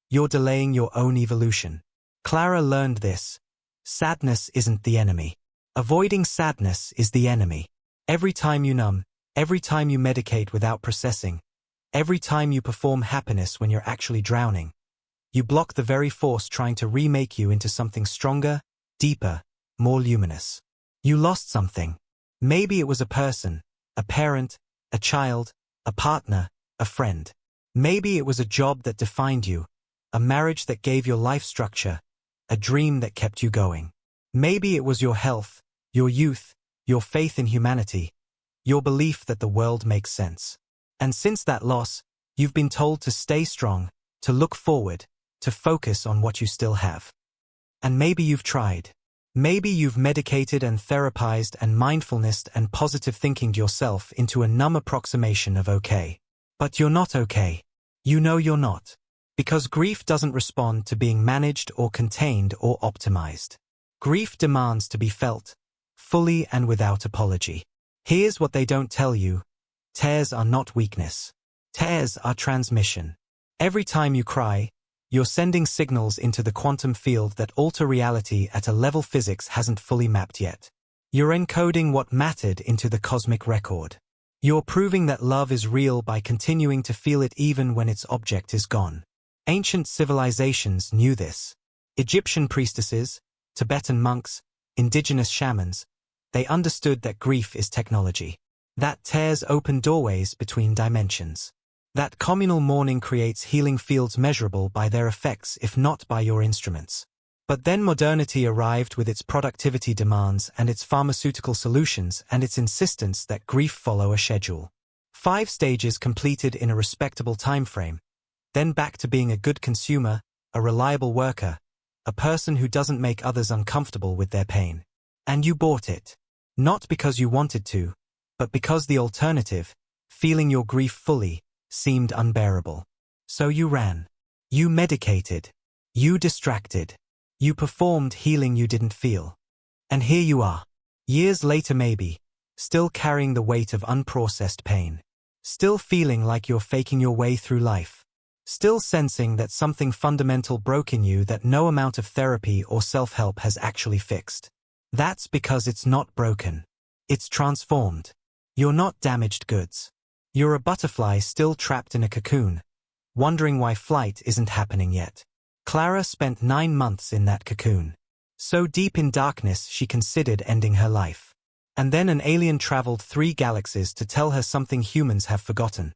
you're delaying your own evolution? Clara learned this. Sadness isn't the enemy. Avoiding sadness is the enemy. Every time you numb, every time you medicate without processing, every time you perform happiness when you're actually drowning, you block the very force trying to remake you into something stronger, deeper, more luminous. You lost something. Maybe it was a person, a parent, a child, a partner, a friend. Maybe it was a job that defined you, a marriage that gave your life structure, a dream that kept you going. Maybe it was your health, your youth, your faith in humanity, your belief that the world makes sense. And since that loss, you've been told to stay strong, to look forward, to focus on what you still have. And maybe you've tried. Maybe you've medicated and therapized and mindfulness and positive thinking yourself into a numb approximation of okay. But you're not okay. You know you're not. Because grief doesn't respond to being managed or contained or optimized. Grief demands to be felt, fully and without apology. Here's what they don't tell you. Tears are not weakness. Tears are transmission. Every time you cry, you're sending signals into the quantum field that alter reality at a level physics hasn't fully mapped yet. You're encoding what mattered into the cosmic record. You're proving that love is real by continuing to feel it even when its object is gone. Ancient civilizations knew this. Egyptian priestesses, Tibetan monks, indigenous shamans, they understood that grief is technology. That tears open doorways between dimensions. That communal mourning creates healing fields measurable by their effects if not by your instruments. But then modernity arrived with its productivity demands and its pharmaceutical solutions and its insistence that grief follow a schedule. 5 stages completed in a respectable time frame, then back to being a good consumer, a reliable worker, a person who doesn't make others uncomfortable with their pain. And you bought it. Not because you wanted to, but because the alternative, feeling your grief fully, seemed unbearable. So you ran. You medicated. You distracted. You performed healing you didn't feel. And here you are. Years later maybe, still carrying the weight of unprocessed pain. Still feeling like you're faking your way through life. still sensing that something fundamental broke in you that no amount of therapy or self-help has actually fixed. That's because it's not broken. It's transformed. You're not damaged goods. You're a butterfly still trapped in a cocoon, wondering why flight isn't happening yet. Clara spent 9 months in that cocoon. So deep in darkness she considered ending her life. And then an alien traveled 3 galaxies to tell her something humans have forgotten.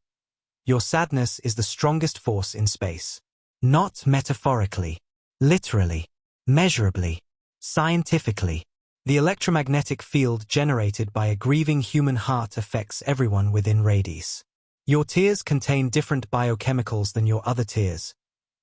Your sadness is the strongest force in space. Not metaphorically. Literally. Measurably. Scientifically. The electromagnetic field generated by a grieving human heart affects everyone within radius. Your tears contain different biochemicals than your other tears.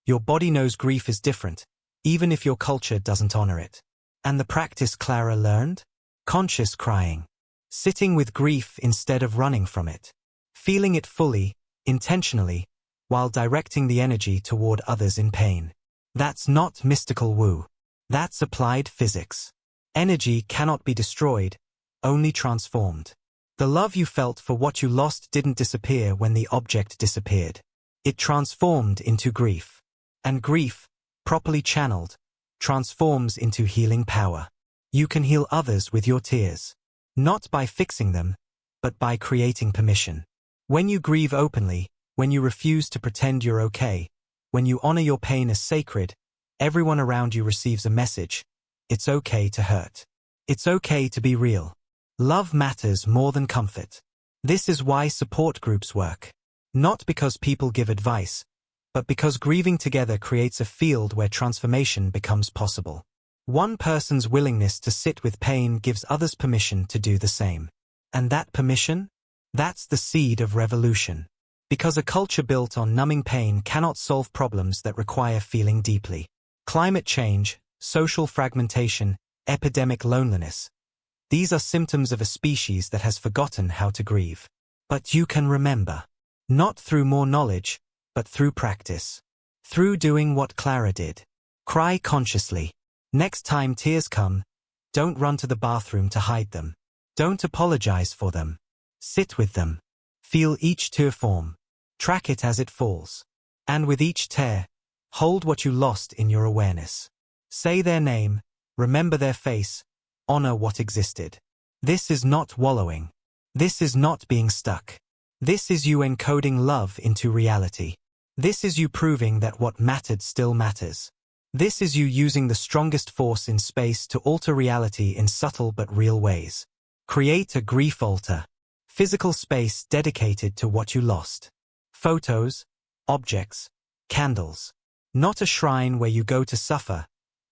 Your body knows grief is different, even if your culture doesn't honor it. And the practice Clara learned? Conscious crying. Sitting with grief instead of running from it. Feeling it fully, intentionally, while directing the energy toward others in pain. That's not mystical woo. That's applied physics. Energy cannot be destroyed, only transformed. The love you felt for what you lost didn't disappear when the object disappeared. It transformed into grief. And grief, properly channeled, transforms into healing power. You can heal others with your tears. Not by fixing them, but by creating permission. When you grieve openly, when you refuse to pretend you're okay, when you honor your pain as sacred, everyone around you receives a message. It's okay to hurt. It's okay to be real. Love matters more than comfort. This is why support groups work. Not because people give advice, but because grieving together creates a field where transformation becomes possible. One person's willingness to sit with pain gives others permission to do the same. And that permission? That's the seed of revolution. Because a culture built on numbing pain cannot solve problems that require feeling deeply. Climate change, social fragmentation, epidemic loneliness. These are symptoms of a species that has forgotten how to grieve. But you can remember. Not through more knowledge, but through practice. Through doing what Clara did. Cry consciously. Next time tears come, don't run to the bathroom to hide them. Don't apologize for them. Sit with them. Feel each tear form. Track it as it falls. And with each tear, hold what you lost in your awareness. Say their name, remember their face, honor what existed. This is not wallowing. This is not being stuck. This is you encoding love into reality. This is you proving that what mattered still matters. This is you using the strongest force in space to alter reality in subtle but real ways. Create a grief altar. Physical space dedicated to what you lost. Photos, objects, candles. Not a shrine where you go to suffer,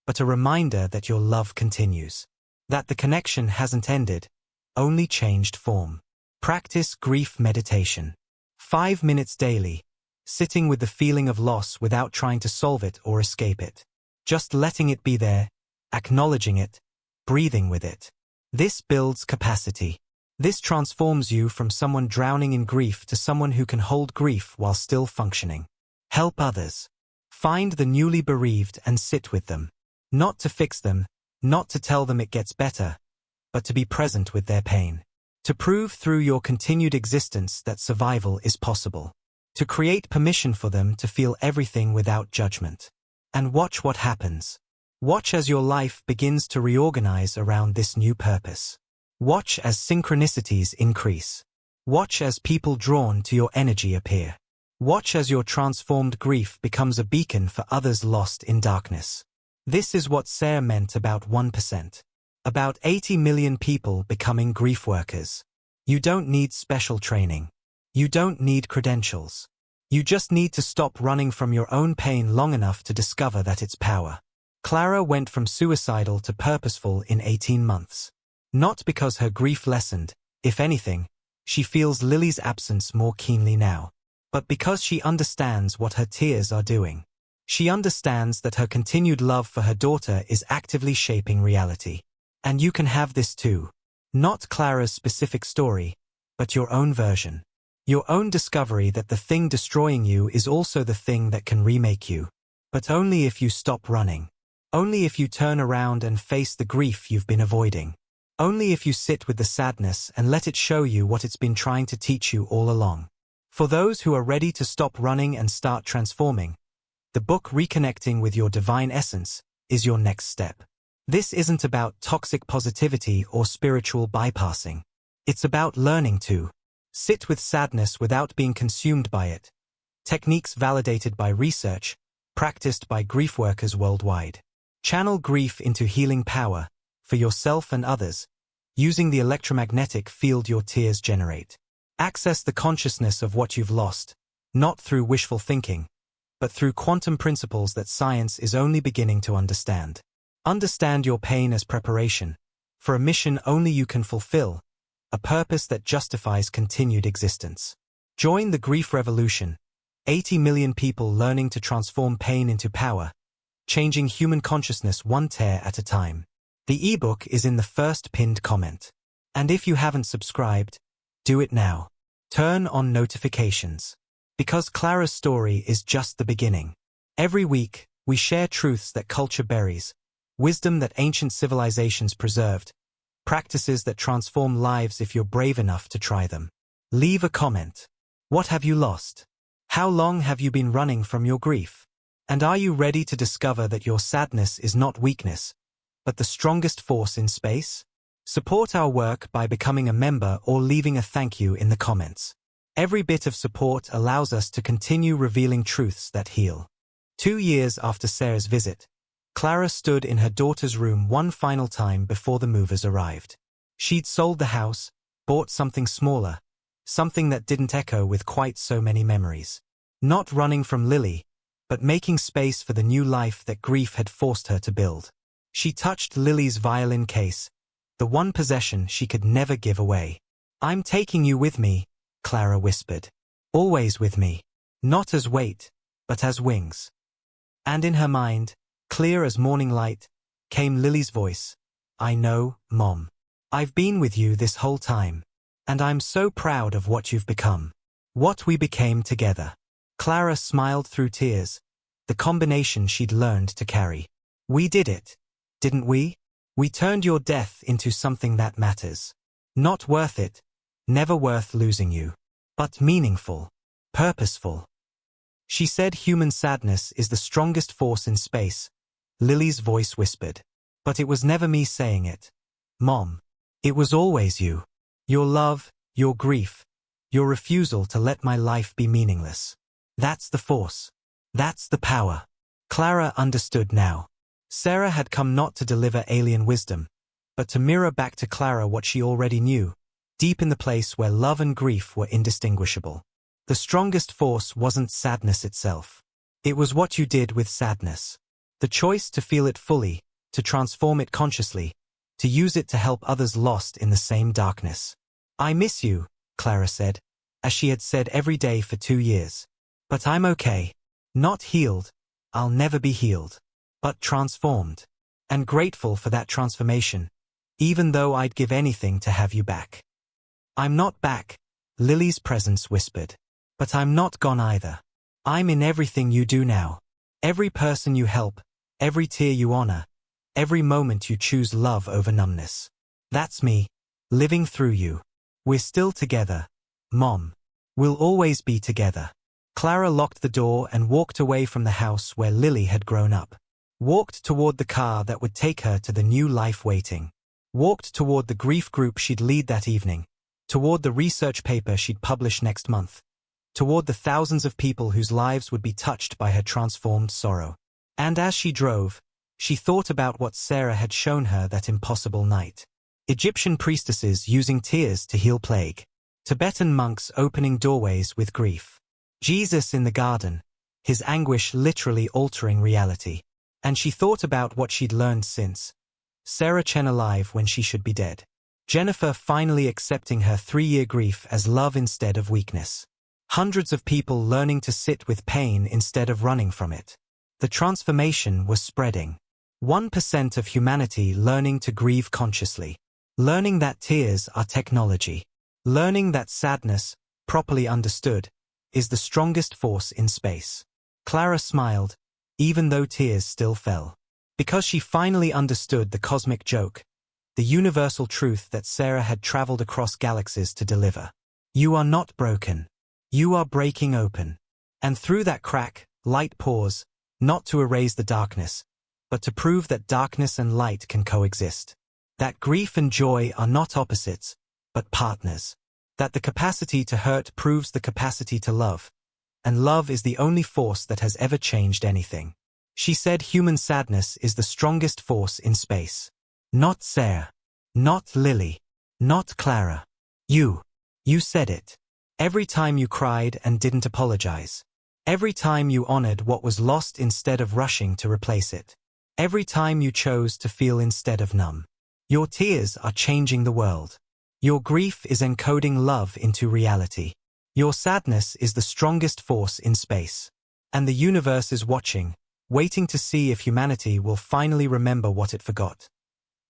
but a reminder that your love continues. That the connection hasn't ended, only changed form. Practice grief meditation. 5 minutes daily, sitting with the feeling of loss without trying to solve it or escape it. Just letting it be there, acknowledging it, breathing with it. This builds capacity. This transforms you from someone drowning in grief to someone who can hold grief while still functioning. Help others. Find the newly bereaved and sit with them. Not to fix them, not to tell them it gets better, but to be present with their pain. To prove through your continued existence that survival is possible. To create permission for them to feel everything without judgment. And watch what happens. Watch as your life begins to reorganize around this new purpose. Watch as synchronicities increase. Watch as people drawn to your energy appear. Watch as your transformed grief becomes a beacon for others lost in darkness. This is what Sarah meant about 1%. About 80 million people becoming grief workers. You don't need special training. You don't need credentials. You just need to stop running from your own pain long enough to discover that its power. Clara went from suicidal to purposeful in 18 months. Not because her grief lessened, if anything, she feels Lily's absence more keenly now. But because she understands what her tears are doing. She understands that her continued love for her daughter is actively shaping reality. And you can have this too. Not Clara's specific story, but your own version. Your own discovery that the thing destroying you is also the thing that can remake you. But only if you stop running. Only if you turn around and face the grief you've been avoiding. Only if you sit with the sadness and let it show you what it's been trying to teach you all along. For those who are ready to stop running and start transforming, the book Reconnecting with Your Divine Essence is your next step. This isn't about toxic positivity or spiritual bypassing. It's about learning to sit with sadness without being consumed by it. Techniques validated by research, practiced by grief workers worldwide. Channel grief into healing power for yourself and others, using the electromagnetic field your tears generate. Access the consciousness of what you've lost, not through wishful thinking, but through quantum principles that science is only beginning to understand. Understand your pain as preparation for a mission only you can fulfill, a purpose that justifies continued existence. Join the grief revolution. 80 million people learning to transform pain into power, changing human consciousness one tear at a time. The ebook is in the first pinned comment. And if you haven't subscribed, do it now. Turn on notifications. Because Clara's story is just the beginning. Every week, we share truths that culture buries, wisdom that ancient civilizations preserved, practices that transform lives if you're brave enough to try them. Leave a comment. What have you lost? How long have you been running from your grief? And are you ready to discover that your sadness is not weakness, but the strongest force in space? Support our work by becoming a member or leaving a thank you in the comments. Every bit of support allows us to continue revealing truths that heal. 2 years after Sarah's visit, Clara stood in her daughter's room one final time before the movers arrived. She'd sold the house, bought something smaller, something that didn't echo with quite so many memories. Not running from Lily, but making space for the new life that grief had forced her to build. She touched Lily's violin case, the one possession she could never give away. "I'm taking you with me," Clara whispered. "Always with me. Not as weight, but as wings." And in her mind, clear as morning light, came Lily's voice. "I know, Mom. I've been with you this whole time. And I'm so proud of what you've become. What we became together." Clara smiled through tears, the combination she'd learned to carry. "We did it, didn't we? We turned your death into something that matters. Not worth it, never worth losing you. But meaningful, purposeful." She said human sadness is the strongest force in space, Lily's voice whispered. "But it was never me saying it, Mom. It was always you. Your love, your grief, your refusal to let my life be meaningless. That's the force. That's the power." Clara understood now. Sarah had come not to deliver alien wisdom, but to mirror back to Clara what she already knew, deep in the place where love and grief were indistinguishable. The strongest force wasn't sadness itself. It was what you did with sadness. The choice to feel it fully, to transform it consciously, to use it to help others lost in the same darkness. "I miss you," Clara said, as she had said every day for 2 years. "But I'm okay. Not healed. I'll never be healed. But transformed. And grateful for that transformation, even though I'd give anything to have you back." "I'm not back," Lily's presence whispered. "But I'm not gone either. I'm in everything you do now. Every person you help, every tear you honor, every moment you choose love over numbness. That's me, living through you. We're still together, Mom. We'll always be together." Clara locked the door and walked away from the house where Lily had grown up. Walked toward the car that would take her to the new life waiting. Walked toward the grief group she'd lead that evening. Toward the research paper she'd publish next month. Toward the thousands of people whose lives would be touched by her transformed sorrow. And as she drove, she thought about what Sarah had shown her that impossible night. Egyptian priestesses using tears to heal plague. Tibetan monks opening doorways with grief. Jesus in the garden, his anguish literally altering reality. And she thought about what she'd learned since. Sarah Chen alive when she should be dead. Jennifer finally accepting her 3-year grief as love instead of weakness. Hundreds of people learning to sit with pain instead of running from it. The transformation was spreading. 1% of humanity learning to grieve consciously. Learning that tears are technology. Learning that sadness, properly understood, is the strongest force in space. Clara smiled, even though tears still fell. Because she finally understood the cosmic joke, the universal truth that Sarah had traveled across galaxies to deliver. You are not broken. You are breaking open. And through that crack, light pours, not to erase the darkness, but to prove that darkness and light can coexist. That grief and joy are not opposites, but partners. That the capacity to hurt proves the capacity to love. And love is the only force that has ever changed anything. She said human sadness is the strongest force in space. Not Sarah. Not Lily. Not Clara. You. You said it. Every time you cried and didn't apologize. Every time you honored what was lost instead of rushing to replace it. Every time you chose to feel instead of numb. Your tears are changing the world. Your grief is encoding love into reality. Your sadness is the strongest force in space. And the universe is watching, waiting to see if humanity will finally remember what it forgot.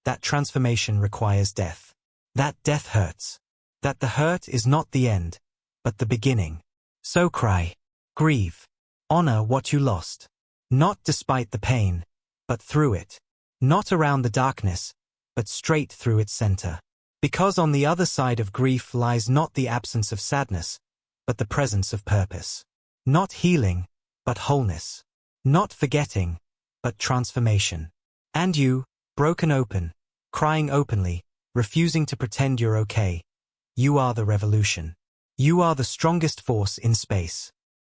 That transformation requires death. That death hurts. That the hurt is not the end, but the beginning. So cry. Grieve. Honor what you lost. Not despite the pain, but through it. Not around the darkness, but straight through its center. Because on the other side of grief lies not the absence of sadness, but the presence of purpose. Not healing, but wholeness. Not forgetting, but transformation. And you, broken open, crying openly, refusing to pretend you're okay. You are the revolution. You are the strongest force in space.